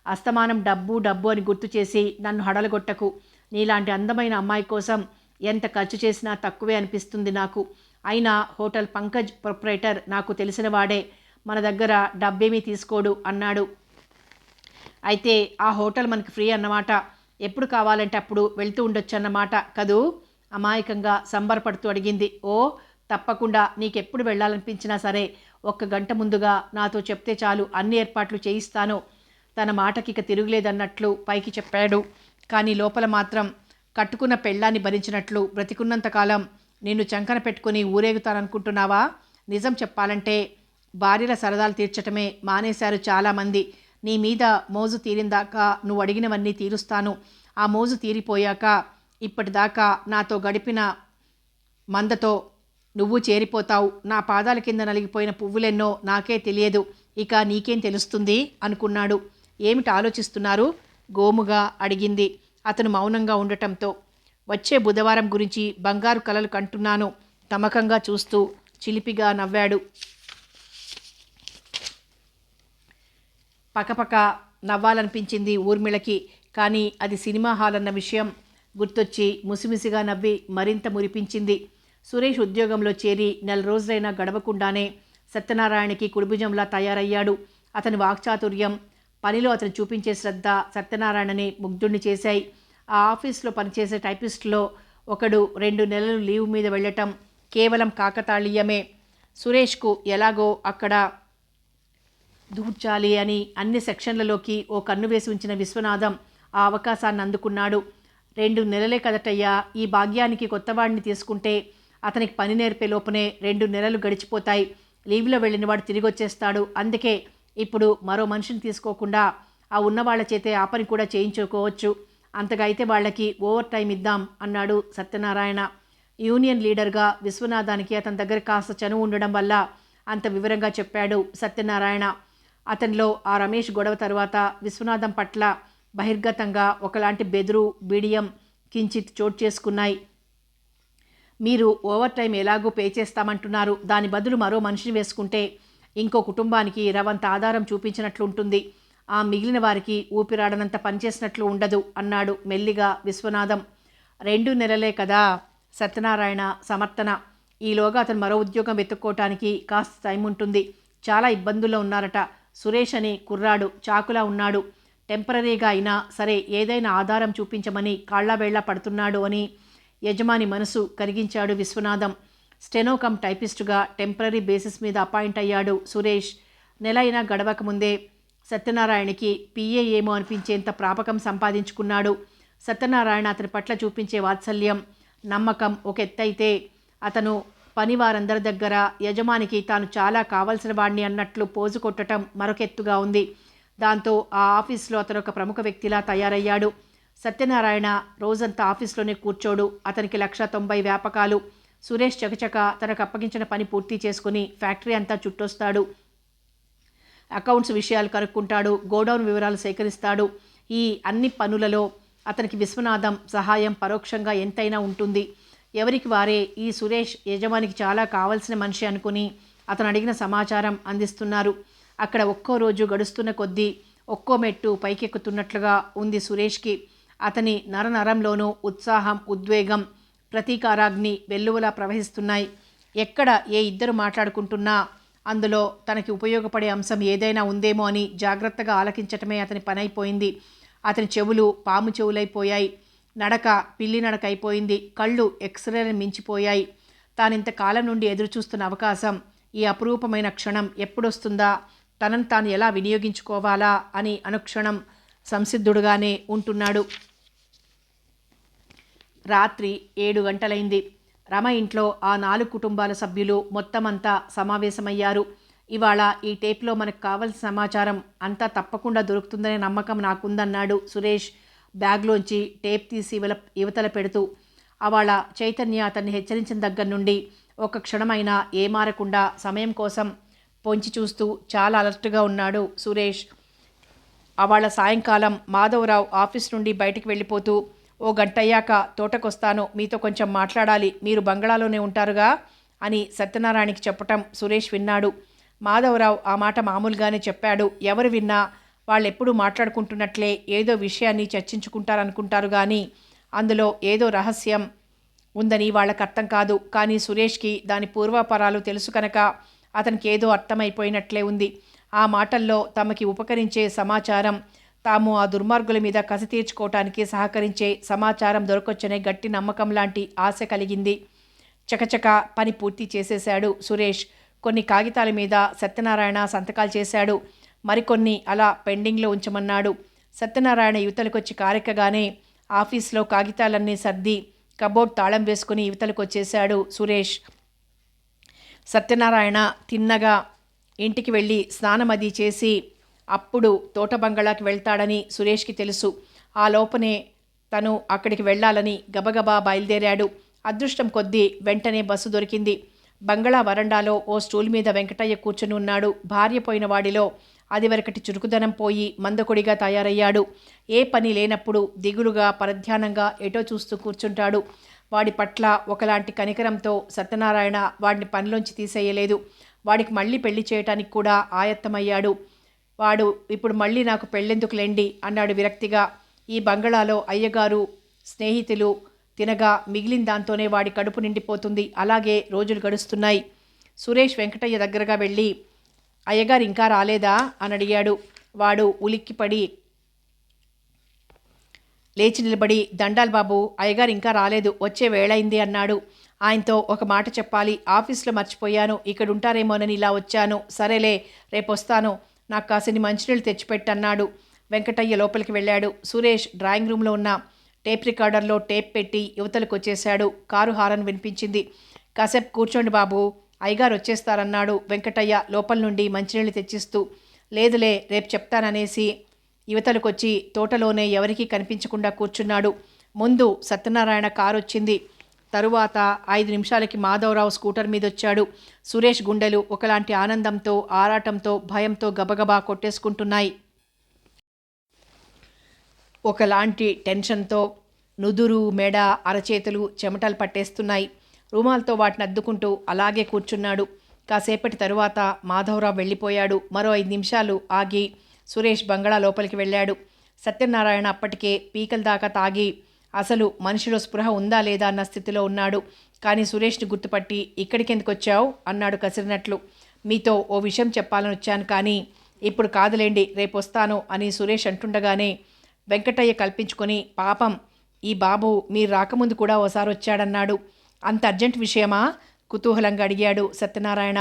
[SPEAKER 1] అస్తమానం డబ్బు డబ్బు అని గుర్తు చేసి నన్ను హడలగొట్టకు. నీలాంటి అందమైన అమ్మాయి కోసం ఎంత ఖర్చు చేసినా తక్కువే అనిపిస్తుంది నాకు. అయినా హోటల్ పంకజ్ ప్రొప్రైటర్ నాకు తెలిసిన వాడే, మన దగ్గర డబ్బేమీ తీసుకోడు అన్నాడు. అయితే ఆ హోటల్ మనకి ఫ్రీ అన్నమాట. ఎప్పుడు కావాలంటే అప్పుడు వెళ్తూ ఉండొచ్చు అన్నమాట కదూ? అమాయకంగా సంబరపడుతూ అడిగింది. ఓ తప్పకుండా, నీకెప్పుడు వెళ్ళాలనిపించినా సరే 1 గంట ముందుగా నాతో చెప్తే చాలు, అన్ని ఏర్పాట్లు చేయిస్తాను. తన మాటకిక తిరుగులేదన్నట్లు పైకి చెప్పాడు. కానీ లోపల మాత్రం కట్టుకున్న పెళ్ళాన్ని భరించినట్లు బ్రతికున్నంతకాలం నిన్ను చంకన పెట్టుకుని ఊరేగుతాననుకుంటున్నావా? నిజం చెప్పాలంటే భార్యల సరదాలు తీర్చటమే మానేశారు చాలామంది. నీ మీద మోజు తీరిందాకా నువ్వు అడిగినవన్నీ తీరుస్తాను. ఆ మోజు తీరిపోయాక ఇప్పటిదాకా నాతో గడిపిన మందతో నువ్వు చేరిపోతావు. నా పాదాల కింద నలిగిపోయిన పువ్వులెన్నో నాకే తెలియదు, ఇక నీకేం తెలుస్తుంది అనుకున్నాడు. ఏమిటి ఆలోచిస్తున్నారు? గోముగా అడిగింది అతను మౌనంగా ఉండటంతో. వచ్చే బుధవారం గురించి బంగారు కలలు కంటున్నాను. తమకంగా చూస్తూ చిలిపిగా నవ్వాడు. పకపక నవ్వాలనిపించింది ఊర్మిళకి. కానీ అది సినిమా హాల్ అన్న విషయం గుర్తొచ్చి ముసిముసిగా నవ్వి మరింత మురిపించింది. సురేష్ ఉద్యోగంలో చేరి 4 రోజులైనా గడవకుండానే సత్యనారాయణకి కుడిభుజంలా తయారయ్యాడు. అతని వాక్చాతుర్యం, పనిలో అతను చూపించే శ్రద్ధ సత్యనారాయణని ముగ్ధుణ్ణి చేశాయి. ఆ ఆఫీస్లో పనిచేసే టైపిస్టులో ఒకడు 2 నెలలు లీవ్ మీద వెళ్ళటం కేవలం కాకతాళీయమే. సురేష్కు ఎలాగో అక్కడ దూర్చాలి అని అన్ని సెక్షన్లలోకి ఓ కన్ను వేసి ఉంచిన విశ్వనాథం ఆ అవకాశాన్ని అందుకున్నాడు. 2 నెలలే కదటయ్యా, ఈ భాగ్యానికి కొత్తవాడిని తీసుకుంటే అతనికి పని నేర్పే లోపనే 2 నెలలు గడిచిపోతాయి. లీవ్లో వెళ్ళిన వాడు తిరిగి వచ్చేస్తాడు. అందుకే ఇప్పుడు మరో మనిషిని తీసుకోకుండా ఆ ఉన్నవాళ్ల చేతే ఆ పని కూడా చేయించుకోవచ్చు. అంతగా అయితే వాళ్ళకి ఓవర్ టైం ఇద్దాం అన్నాడు సత్యనారాయణ. యూనియన్ లీడర్గా విశ్వనాథానికి అతని దగ్గర కాస్త చనువు ఉండడం వల్ల అంత వివరంగా చెప్పాడు సత్యనారాయణ. అతనిలో ఆ రమేష్ గొడవ తర్వాత విశ్వనాథం పట్ల బహిర్గతంగా ఒకలాంటి బెదురు బిడియం కించిత్ చోటు చేసుకున్నాయి. మీరు ఓవర్ టైం ఎలాగో పే చేస్తామంటున్నారు, దాని బదులు మరో మనిషిని వేసుకుంటే ఇంకో కుటుంబానికి రవంత ఆధారం చూపించినట్లుంటుంది, ఆ మిగిలిన వారికి ఊపిరాడనంత పనిచేసినట్లు ఉండదు అన్నాడు మెల్లిగా విశ్వనాథం. 2 నెలలే కదా సత్యనారాయణ సమర్థన. ఈలోగా అతను మరో ఉద్యోగం వెతుక్కోవటానికి కాస్త టైం ఉంటుంది. చాలా ఇబ్బందుల్లో ఉన్నారట. సురేష్ అని కుర్రాడు చాకులా ఉన్నాడు. టెంపరరీగా అయినా సరే ఏదైనా ఆధారం చూపించమని కాళ్లావేళ్లా పడుతున్నాడు అని యజమాని మనసు కరిగించాడు విశ్వనాథం. స్టెనోకమ్ టైపిస్టుగా టెంపరరీ బేసిస్ మీద అపాయింట్ అయ్యాడు సురేష్. నెల అయినా గడవక ముందే సత్యనారాయణకి పిఏ ఏమో అనిపించేంత ప్రాపకం సంపాదించుకున్నాడు. సత్యనారాయణ అతని పట్ల చూపించే వాత్సల్యం, నమ్మకం ఒక ఎత్తైతే, అతను పని వారందరి దగ్గర యజమానికి తాను చాలా కావలసిన వాడిని అన్నట్లు పోజు కొట్టడం మరొక ఎత్తుగా ఉంది. దాంతో ఆ ఆఫీస్లో అతను ఒక ప్రముఖ వ్యక్తిలా తయారయ్యాడు. సత్యనారాయణ రోజంతా ఆఫీస్లోనే కూర్చోడు. అతనికి 190 వ్యాపకాలు. సురేష్ చకచక తనకు అప్పగించిన పని పూర్తి చేసుకుని ఫ్యాక్టరీ అంతా చుట్టొస్తాడు. అకౌంట్స్ విషయాలు కనుక్కుంటాడు, గోడౌన్ వివరాలు సేకరిస్తాడు. ఈ అన్ని పనులలో అతనికి విశ్వనాథం సహాయం పరోక్షంగా ఎంతైనా ఉంటుంది. ఎవరికి వారే ఈ సురేష్ యజమానికి చాలా కావలసిన మనిషి అనుకుని అతను అడిగిన సమాచారం అందిస్తున్నారు. అక్కడ ఒక్కో రోజు గడుస్తున్న కొద్దీ ఒక్కో మెట్టు పైకెక్కుతున్నట్లుగా ఉంది సురేష్కి. అతని నరనరంలోనూ ఉత్సాహం, ఉద్వేగం, ప్రతీకారాగ్ని వెల్లువలా ప్రవహిస్తున్నాయి. ఎక్కడ ఏ ఇద్దరు మాట్లాడుకుంటున్నా అందులో తనకి ఉపయోగపడే అంశం ఏదైనా ఉందేమో అని జాగ్రత్తగా ఆలకించటమే అతని పనైపోయింది. అతని చెవులు పాము చెవులైపోయాయి. నడక పిల్లి నడక అయిపోయింది. కళ్ళు ఎక్స్రేలను మించిపోయాయి. తానింతకాలం నుండి ఎదురుచూస్తున్న అవకాశం, ఈ అపురూపమైన క్షణం ఎప్పుడొస్తుందా, తనను తాను ఎలా వినియోగించుకోవాలా అని అనుక్షణం సంసిద్ధుడుగానే ఉంటున్నాడు. రాత్రి 7 గంటలైంది. రమ ఇంట్లో ఆ 4 కుటుంబాల సభ్యులు మొత్తమంతా సమావేశమయ్యారు. ఇవాళ ఈ టేప్లో మనకు కావలసిన సమాచారం అంతా తప్పకుండా దొరుకుతుందనే నమ్మకం నాకుందన్నాడు సురేష్ బ్యాగ్లోంచి టేప్ తీసి యువతల పెడుతూ. అవాళ చైతన్య అతన్ని హెచ్చరించిన దగ్గర నుండి ఒక క్షణమైనా ఏమారకుండా సమయం కోసం పొంచి చూస్తూ చాలా అలర్ట్గా ఉన్నాడు సురేష్. అవాళ సాయంకాలం మాధవరావు ఆఫీస్ నుండి బయటికి వెళ్ళిపోతూ, ఓ గంటయ్యాక తోటకొస్తాను, మీతో కొంచెం మాట్లాడాలి, మీరు బంగళాలోనే ఉంటారుగా అని సత్యనారాయణకి చెప్పటం సురేష్ విన్నాడు. మాధవరావు ఆ మాట మామూలుగానే చెప్పాడు. ఎవరు విన్నా వాళ్ళెప్పుడూ మాట్లాడుకుంటున్నట్లే ఏదో విషయాన్ని చర్చించుకుంటారనుకుంటారు కానీ అందులో ఏదో రహస్యం ఉందని వాళ్ళకి అర్థం కాదు. కానీ సురేష్కి దాని పూర్వాపరాలు తెలుసు కనుక అతనికి ఏదో అర్థమైపోయినట్లే ఉంది. ఆ మాటల్లో తమకి ఉపకరించే సమాచారం, తాము ఆ దుర్మార్గుల మీద కసి తీర్చుకోవటానికి సహకరించే సమాచారం దొరకొచ్చనే గట్టి నమ్మకం లాంటి ఆశ కలిగింది. చకచక పని పూర్తి చేసేశాడు సురేష్. కొన్ని కాగితాల మీద సత్యనారాయణ సంతకాలు చేశాడు. మరికొన్ని అలా పెండింగ్లో ఉంచమన్నాడు. సత్యనారాయణ యువతలకొచ్చి కారెక్కగానే ఆఫీస్లో కాగితాలన్నీ సర్ది కబోర్డ్ తాళం వేసుకుని యువతలకొచ్చేశాడు సురేష్. సత్యనారాయణ తిన్నగా ఇంటికి వెళ్ళి స్నానమది చేసి అప్పుడు తోట బంగళాకి వెళ్తాడని సురేష్కి తెలుసు. ఆ లోపనే తను అక్కడికి వెళ్ళాలని గబగబా బయలుదేరాడు. అదృష్టం కొద్దీ వెంటనే బస్సు దొరికింది. బంగళా వరండాలో ఓ స్టూల్ మీద వెంకటయ్య కూర్చుని ఉన్నాడు. భార్య పోయిన వాడిలో అదివరకటి చురుకుదనం పోయి మందకొడిగా తయారయ్యాడు. ఏ పని లేనప్పుడు దిగులుగా పరధ్యానంగా ఎటో చూస్తూ కూర్చుంటాడు. వాడి పట్ల ఒకలాంటి కనికరంతో సత్యనారాయణ వాడిని పనిలోంచి తీసేయలేదు. వాడికి మళ్ళీ పెళ్లి చేయటానికి కూడా ఆయత్తమయ్యాడు. వాడు ఇప్పుడు మళ్ళీ నాకు పెళ్ళెందుకులేండి అన్నాడు విరక్తిగా. ఈ బంగళాలో అయ్యగారు స్నేహితులు తినగా మిగిలిన దాంతోనే వాడి కడుపు నిండిపోతుంది. అలాగే రోజులు గడుస్తున్నాయి. సురేష్ వెంకటయ్య దగ్గరగా వెళ్ళి, అయ్యగారు ఇంకా రాలేదా అని అడిగాడు. వాడు ఉలిక్కిపడి లేచి నిలబడి, దండాలు బాబు, అయ్యగారు ఇంకా రాలేదు, వచ్చే వేళయింది అన్నాడు. ఆయనతో ఒక మాట చెప్పాలి, ఆఫీస్లో మర్చిపోయాను, ఇక్కడ ఉంటారేమోనని ఇలా వచ్చాను. సరేలే, రేపు వస్తాను, నాకు కాసిని మంచినీళ్ళు తెచ్చిపెట్టన్నాడు. వెంకటయ్య లోపలికి వెళ్ళాడు. సురేష్ డ్రాయింగ్ రూమ్లో ఉన్న టేప్ రికార్డర్లో టేప్ పెట్టి యువతలకు వచ్చేశాడు. కారు హారన్ వినిపించింది. కాసేపు కూర్చోండి బాబు, అయ్యగారు వచ్చేస్తారన్నాడు వెంకటయ్య లోపల నుండి మంచినీళ్ళు తెచ్చిస్తూ. లేదులే, రేపు చెప్తాననేసి యువతలకొచ్చి తోటలోనే ఎవరికీ కనిపించకుండా కూర్చున్నాడు. ముందు సత్యనారాయణ కారు వచ్చింది. తరువాత 5 నిమిషాలకి మాధవరావు స్కూటర్ మీదొచ్చాడు. సురేష్ గుండెలు ఒకలాంటి ఆనందంతో, ఆరాటంతో, భయంతో గబగబా కొట్టేసుకుంటున్నాయి. ఒకలాంటి టెన్షన్తో నుదురు, మెడ, అరచేతులు చెమటలు పట్టేస్తున్నాయి. రుమాల్తో వాటిని అద్దుకుంటూ అలాగే కూర్చున్నాడు. కాసేపటి తరువాత మాధవరావు వెళ్ళిపోయాడు. మరో 5 నిమిషాలు ఆగి సురేష్ బంగళా లోపలికి వెళ్ళాడు. సత్యనారాయణ అప్పటికే పీకల దాకా తాగి అసలు మనిషిలో స్పృహ ఉందా లేదా అన్న స్థితిలో ఉన్నాడు. కానీ సురేష్ని గుర్తుపట్టి ఇక్కడికెందుకు వచ్చావు అన్నాడు కసిరినట్లు. మీతో ఓ విషయం చెప్పాలని వచ్చాను, కానీ ఇప్పుడు కాదులేండి, రేపు వస్తాను అని సురేష్ అంటుండగానే వెంకటయ్య కల్పించుకొని, పాపం ఈ బాబు మీరు రాకముందు కూడా ఓసారి వచ్చాడన్నాడు. అంత అర్జెంట్ విషయమా? కుతూహలంగా అడిగాడు సత్యనారాయణ.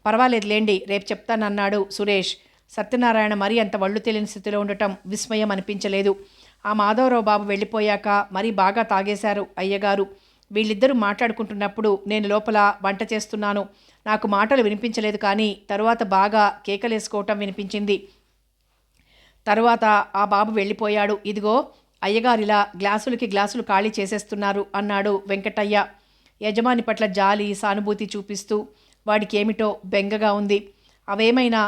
[SPEAKER 1] పర్వాలేదులేండి, రేపు చెప్తానన్నాడు సురేష్. సత్యనారాయణ మరీ అంత వళ్ళు తెలియని స్థితిలో ఉండటం విస్మయం అనిపించలేదు. ఆ మాధవరావు బాబు వెళ్ళిపోయాక మరీ బాగా తాగేశారు అయ్యగారు. వీళ్ళిద్దరూ మాట్లాడుకుంటున్నప్పుడు నేను లోపల వంట చేస్తున్నాను. నాకు మాటలు వినిపించలేదు, కానీ తరువాత బాగా కేకలేసుకోవటం వినిపించింది. తరువాత ఆ బాబు వెళ్ళిపోయాడు. ఇదిగో అయ్యగారిలా గ్లాసులకి గ్లాసులు ఖాళీ చేసేస్తున్నారు అన్నాడు వెంకటయ్య యజమాని పట్ల జాలి, సానుభూతి చూపిస్తూ. వాడికి ఏమిటో బెంగగా ఉంది. అవేమైనా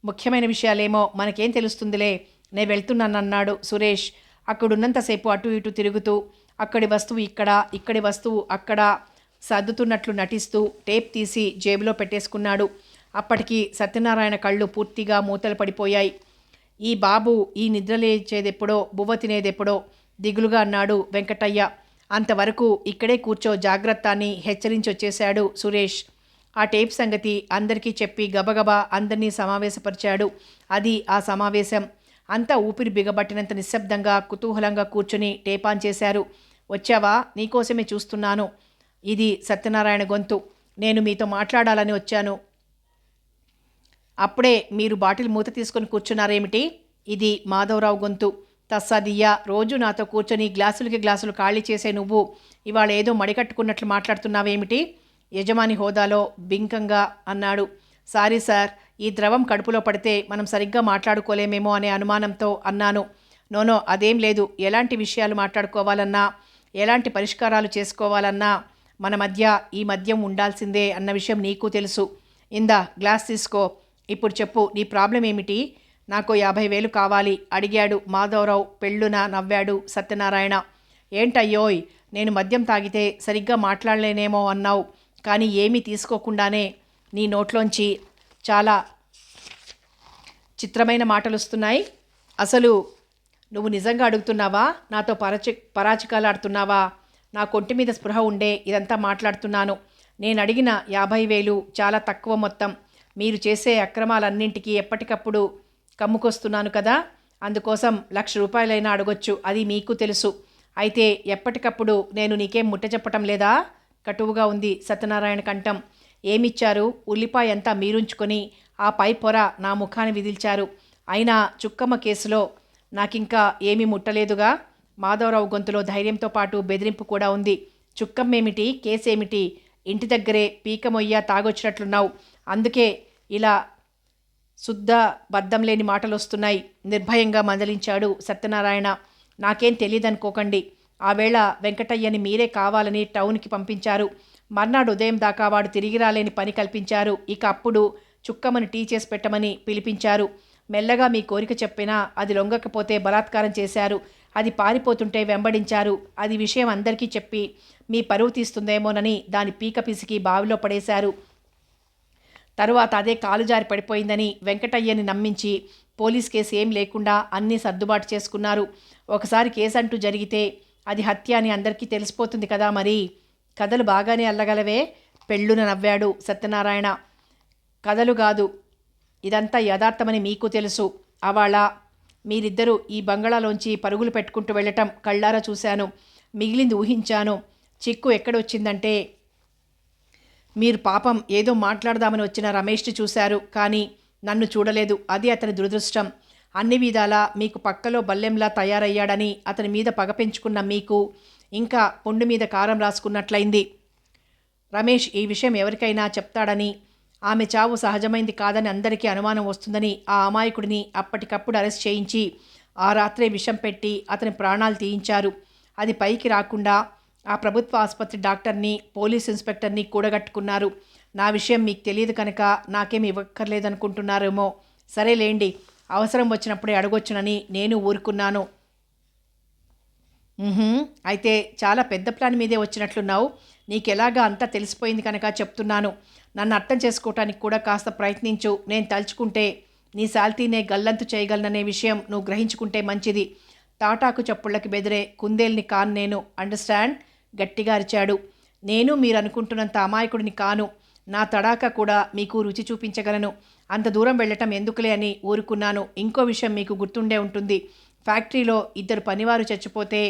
[SPEAKER 1] ముఖ్యమైన విషయాలేమో మనకేం తెలుస్తుందిలే, నేను వెళ్తున్నానన్నాడు సురేష్. అక్కడున్నంతసేపు అటు ఇటు తిరుగుతూ అక్కడి వస్తువు ఇక్కడ, ఇక్కడి వస్తువు అక్కడ సర్దుతున్నట్లు నటిస్తూ టేప్ తీసి జేబులో పెట్టేసుకున్నాడు. అప్పటికి సత్యనారాయణ కళ్ళు పూర్తిగా మూతలు పడిపోయాయి. ఈ బాబు ఈ నిద్రలేచేదెప్పుడో, బువ్వ తినేదెప్పుడో దిగులుగా అన్నాడు వెంకటయ్య. అంతవరకు ఇక్కడే కూర్చో జాగ్రత్త అని హెచ్చరించి వచ్చేశాడు సురేష్. ఆ టేప్ సంగతి అందరికీ చెప్పి గబగబా అందరినీ సమావేశపరిచాడు. అది ఆ సమావేశం. అంతా ఊపిరి బిగబట్టినంత నిశ్శబ్దంగా, కుతూహలంగా కూర్చుని టేప్ ఆన్ చేశారు. వచ్చావా? నీకోసమే చూస్తున్నాను. ఇది సత్యనారాయణ గొంతు. నేను మీతో మాట్లాడాలని వచ్చాను. అప్పుడే మీరు బాటిల్ మూత తీసుకొని కూర్చున్నారేమిటి? ఇది మాధవరావు గొంతు. తస్సదియ్యా, రోజు నాతో కూర్చొని గ్లాసులకి గ్లాసులు ఖాళీ చేసే నువ్వు ఇవాళ ఏదో మడికట్టుకున్నట్లు మాట్లాడుతున్నావేమిటి? యజమాని హోదాలో బింకంగా అన్నాడు. సారీ సార్, ఈ ద్రవం కడుపులో పడితే మనం సరిగ్గా మాట్లాడుకోలేమేమో అనే అనుమానంతో అన్నాను. నోనో, అదేం లేదు. ఎలాంటి విషయాలు మాట్లాడుకోవాలన్నా, ఎలాంటి పరిష్కారాలు చేసుకోవాలన్నా మన మధ్య ఈ మద్యం ఉండాల్సిందే అన్న విషయం నీకు తెలుసు. ఇందా గ్లాస్ తీసుకో. ఇప్పుడు చెప్పు, నీ ప్రాబ్లం ఏమిటి? నాకు 50,000 కావాలి అడిగాడు మాధవరావు. పెళ్ళున నవ్వాడు సత్యనారాయణ. ఏంటయ్యోయ్, నేను మద్యం తాగితే సరిగ్గా మాట్లాడలేనేమో అన్నావు, కానీ ఏమీ తీసుకోకుండానే నీ నోట్లోంచి చాలా చిత్రమైన మాటలు వస్తున్నాయి. అసలు నువ్వు నిజంగా అడుగుతున్నావా? నాతో పరాచికాలాడుతున్నావా? నా కొంటి మీద స్పృహ ఉండే ఇదంతా మాట్లాడుతున్నాను. నేను అడిగిన 50,000 చాలా తక్కువ మొత్తం. మీరు చేసే అక్రమాలన్నింటికీ ఎప్పటికప్పుడు కమ్ముకొస్తున్నాను కదా, అందుకోసం 1,00,000 రూపాయలైనా అడగొచ్చు, అది మీకు తెలుసు. అయితే ఎప్పటికప్పుడు నేను నీకేం ముట్ట చెప్పటం లేదా? కటువుగా ఉంది సత్యనారాయణ కంఠం. ఏమిచ్చారు? ఉల్లిపాయ అంతా మీరుంచుకొని ఆ పై పొర నా ముఖాన్ని విదిల్చారు. అయినా చుక్కమ్మ కేసులో నాకింకా ఏమీ ముట్టలేదుగా. మాధవరావు గొంతులో ధైర్యంతో పాటు బెదిరింపు కూడా ఉంది. చుక్కమ్మేమిటి, కేసేమిటి? ఇంటి దగ్గరే పీకమొయ్య తాగొచ్చినట్లున్నావు, అందుకే ఇలా శుద్ధ బద్ధం లేని మాటలు వస్తున్నాయి నిర్భయంగా మందలించాడు సత్యనారాయణ. నాకేం తెలియదనుకోకండి. ఆ వేళ వెంకటయ్యని మీరే కావాలని టౌన్కి పంపించారు. మర్నాడు ఉదయం దాకా వాడు తిరిగి రాలేని పని కల్పించారు. ఇక అప్పుడు చుక్కమని టీ చేసి పెట్టమని పిలిపించారు. మెల్లగా మీ కోరిక చెప్పినా అది లొంగకపోతే బలాత్కారం చేశారు. అది పారిపోతుంటే వెంబడించారు. అది విషయం అందరికీ చెప్పి మీ పరువు తీస్తుందేమోనని దాని పీక పిసికి బావిలో పడేశారు. తరువాత అదే కాలు జారి పడిపోయిందని వెంకటయ్యని నమ్మించి పోలీస్ కేసు ఏం లేకుండా అన్నీ సర్దుబాటు చేసుకున్నారు. ఒకసారి కేసు అంటూ జరిగితే అది హత్య అని అందరికీ తెలిసిపోతుంది కదా. మరి కథలు బాగానే అల్లగలవే. పెళ్ళున నవ్వాడు సత్యనారాయణ. కథలు కాదు, ఇదంతా యథార్థమని మీకు తెలుసు. అవాళ మీరిద్దరూ ఈ బంగళాలోంచి పరుగులు పెట్టుకుంటూ వెళ్ళటం కళ్ళారా చూశాను. మిగిలింది ఊహించాను. చిక్కు ఎక్కడొచ్చిందంటే, మీరు పాపం ఏదో మాట్లాడదామని వచ్చిన రమేష్ని చూశారు, కానీ నన్ను చూడలేదు. అది అతని దురదృష్టం. అన్ని విధాలా మీకు పక్కలో బల్లెంలా తయారయ్యాడని అతని మీద పగ పెంచుకున్న మీకు ఇంకా పుండు మీద కారం రాసుకున్నట్లయింది. రమేష్ ఈ విషయం ఎవరికైనా చెప్తాడని, ఆమె చావు సహజమైంది కాదని అందరికీ అనుమానం వస్తుందని ఆ అమాయకుడిని అప్పటికప్పుడు అరెస్ట్ చేయించి ఆ రాత్రే విషం పెట్టి అతని ప్రాణాలు తీయించారు. అది పైకి రాకుండా ఆ ప్రభుత్వ ఆసుపత్రి డాక్టర్ని, పోలీస్ ఇన్స్పెక్టర్ని కూడగట్టుకున్నారు. నా విషయం మీకు తెలియదు కనుక నాకేమి ఇవ్వక్కర్లేదనుకుంటున్నారేమో. సరేలేండి, అవసరం వచ్చినప్పుడే అడగొచ్చునని నేను ఊరుకున్నాను. అయితే చాలా పెద్ద ప్లాన్ మీదే వచ్చినట్లున్నావు. నీకెలాగా అంతా తెలిసిపోయింది కనుక చెప్తున్నాను. నన్ను అర్థం చేసుకోవటానికి కూడా కాస్త ప్రయత్నించు. నేను తలుచుకుంటే నీ శాల్తీనే గల్లంతు చేయగలననే విషయం నువ్వు గ్రహించుకుంటే మంచిది. తాటాకు చప్పుళ్ళకి బెదిరే కుందేల్ని కాను నేను. అండర్స్టాండ్? గట్టిగా అరిచాడు. నేను మీరు అనుకుంటున్నంత అమాయకుడిని కాను. నా తడాక కూడా మీకు రుచి చూపించగలను. అంత దూరం వెళ్ళటం ఎందుకులే అని ఊరుకున్నాను. ఇంకో విషయం మీకు గుర్తుండే ఉంటుంది. ఫ్యాక్టరీలో 2 పనివారు చచ్చిపోతే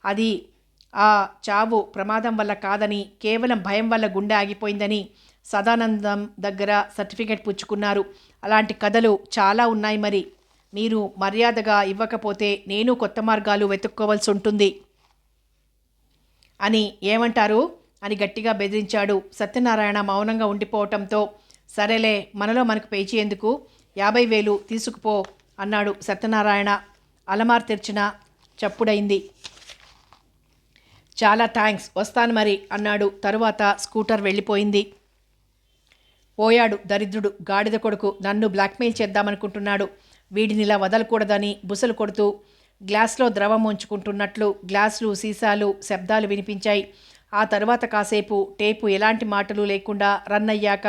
[SPEAKER 1] అది ఆ చావు ప్రమాదం వల్ల కాదని, కేవలం భయం వల్ల గుండె ఆగిపోయిందని సదానందం దగ్గర సర్టిఫికెట్ పుచ్చుకున్నారు. అలాంటి కథలు చాలా ఉన్నాయి. మరి మీరు మర్యాదగా ఇవ్వకపోతే నేను కొత్త మార్గాలు వెతుక్కోవాల్సి ఉంటుంది అని ఏమంటారు అని గట్టిగా బెదిరించాడు. సత్యనారాయణ మౌనంగా ఉండిపోవటంతో, సరేలే, మనలో మనకు పేచీ ఎందుకు, 50,000 తీసుకుపో అన్నాడు సత్యనారాయణ. అలమార్ తెరిచిన చప్పుడైంది. చాలా థ్యాంక్స్, వస్తాను మరి అన్నాడు. తరువాత స్కూటర్ వెళ్ళిపోయింది. పోయాడు దరిద్రుడు, గాడిద కొడుకు. నన్ను బ్లాక్మెయిల్ చేద్దామనుకుంటున్నాడు. వీడినిలా వదలకూడదని బుసలు కొడుతూ గ్లాస్లో ద్రవం ఉంచుకుంటున్నట్లు గ్లాసులు, సీసాలు శబ్దాలు వినిపించాయి. ఆ తర్వాత కాసేపు టేపు ఎలాంటి మాటలు లేకుండా రన్ అయ్యాక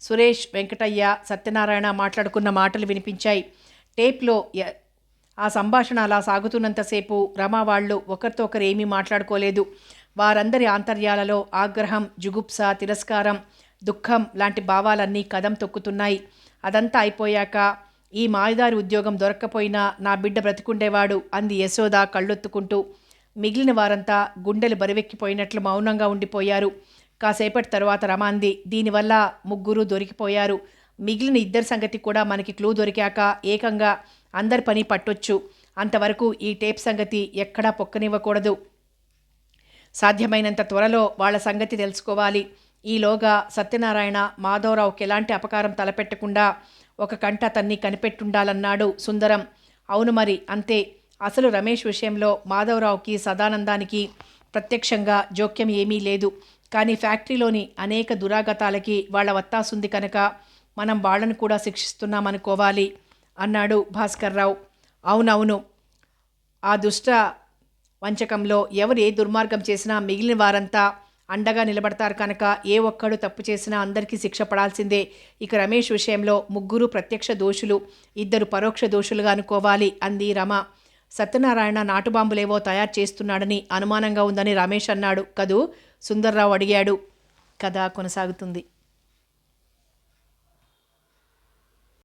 [SPEAKER 1] సురేష్, వెంకటయ్య, సత్యనారాయణ మాట్లాడుకున్న మాటలు వినిపించాయి. టేప్లో ఆ సంభాషణ అలా సాగుతున్నంతసేపు రమా వాళ్ళు ఒకరితో ఒకరు ఏమీ మాట్లాడుకోలేదు. వారందరి ఆంతర్యాలలో ఆగ్రహం, జుగుప్స, తిరస్కారం, దుఃఖం లాంటి భావాలన్నీ కదం తొక్కుతున్నాయి. అదంతా అయిపోయాక, ఈ మాయదారి ఉద్యోగం దొరక్కపోయినా నా బిడ్డ బ్రతికుండేవాడు అంది యశోద కళ్ళొత్తుకుంటూ. మిగిలిన వారంతా గుండెలు బరువెక్కిపోయినట్లు మౌనంగా ఉండిపోయారు. కాసేపటి తరువాత రమ అంది, దీనివల్ల 3 దొరికిపోయారు. మిగిలిన 2 సంగతి కూడా మనకి క్లూ దొరికాక ఏకంగా అందరి పని పట్టొచ్చు. అంతవరకు ఈ టేప్ సంగతి ఎక్కడా పొక్కనివ్వకూడదు. సాధ్యమైనంత త్వరలో వాళ్ళ సంగతి తెలుసుకోవాలి. ఈలోగా సత్యనారాయణ మాధవరావుకి ఎలాంటి అపకారం తలపెట్టకుండా ఒక కంట అతన్ని కనిపెట్టుండాలన్నాడు సుందరం. అవును మరి, అంతే. అసలు రమేష్ విషయంలో మాధవరావుకి, సదానందానికి ప్రత్యక్షంగా జోక్యం ఏమీ లేదు. కానీ ఫ్యాక్టరీలోని అనేక దురాగతాలకి వాళ్ళ వత్తాసుంది కనుక మనం వాళ్ళను కూడా శిక్షిస్తున్నామనుకోవాలి అన్నాడు భాస్కర్రావు. అవునవును, ఆ దుష్ట వంచకంలో ఎవరు ఏ దుర్మార్గం చేసినా మిగిలిన వారంతా అండగా నిలబడతారు కనుక ఏ ఒక్కడు తప్పు చేసినా అందరికీ శిక్ష పడాల్సిందే. ఇక రమేష్ విషయంలో 3 ప్రత్యక్ష దోషులు, 2 పరోక్ష దోషులుగా అనుకోవాలి అంది రమ. సత్యనారాయణ నాటుబాంబులేవో తయారు చేస్తున్నాడని అనుమానంగా ఉందని రమేష్ అన్నాడు కదూ? సుందర్రావు అడిగాడు. కథ కొనసాగుతుంది.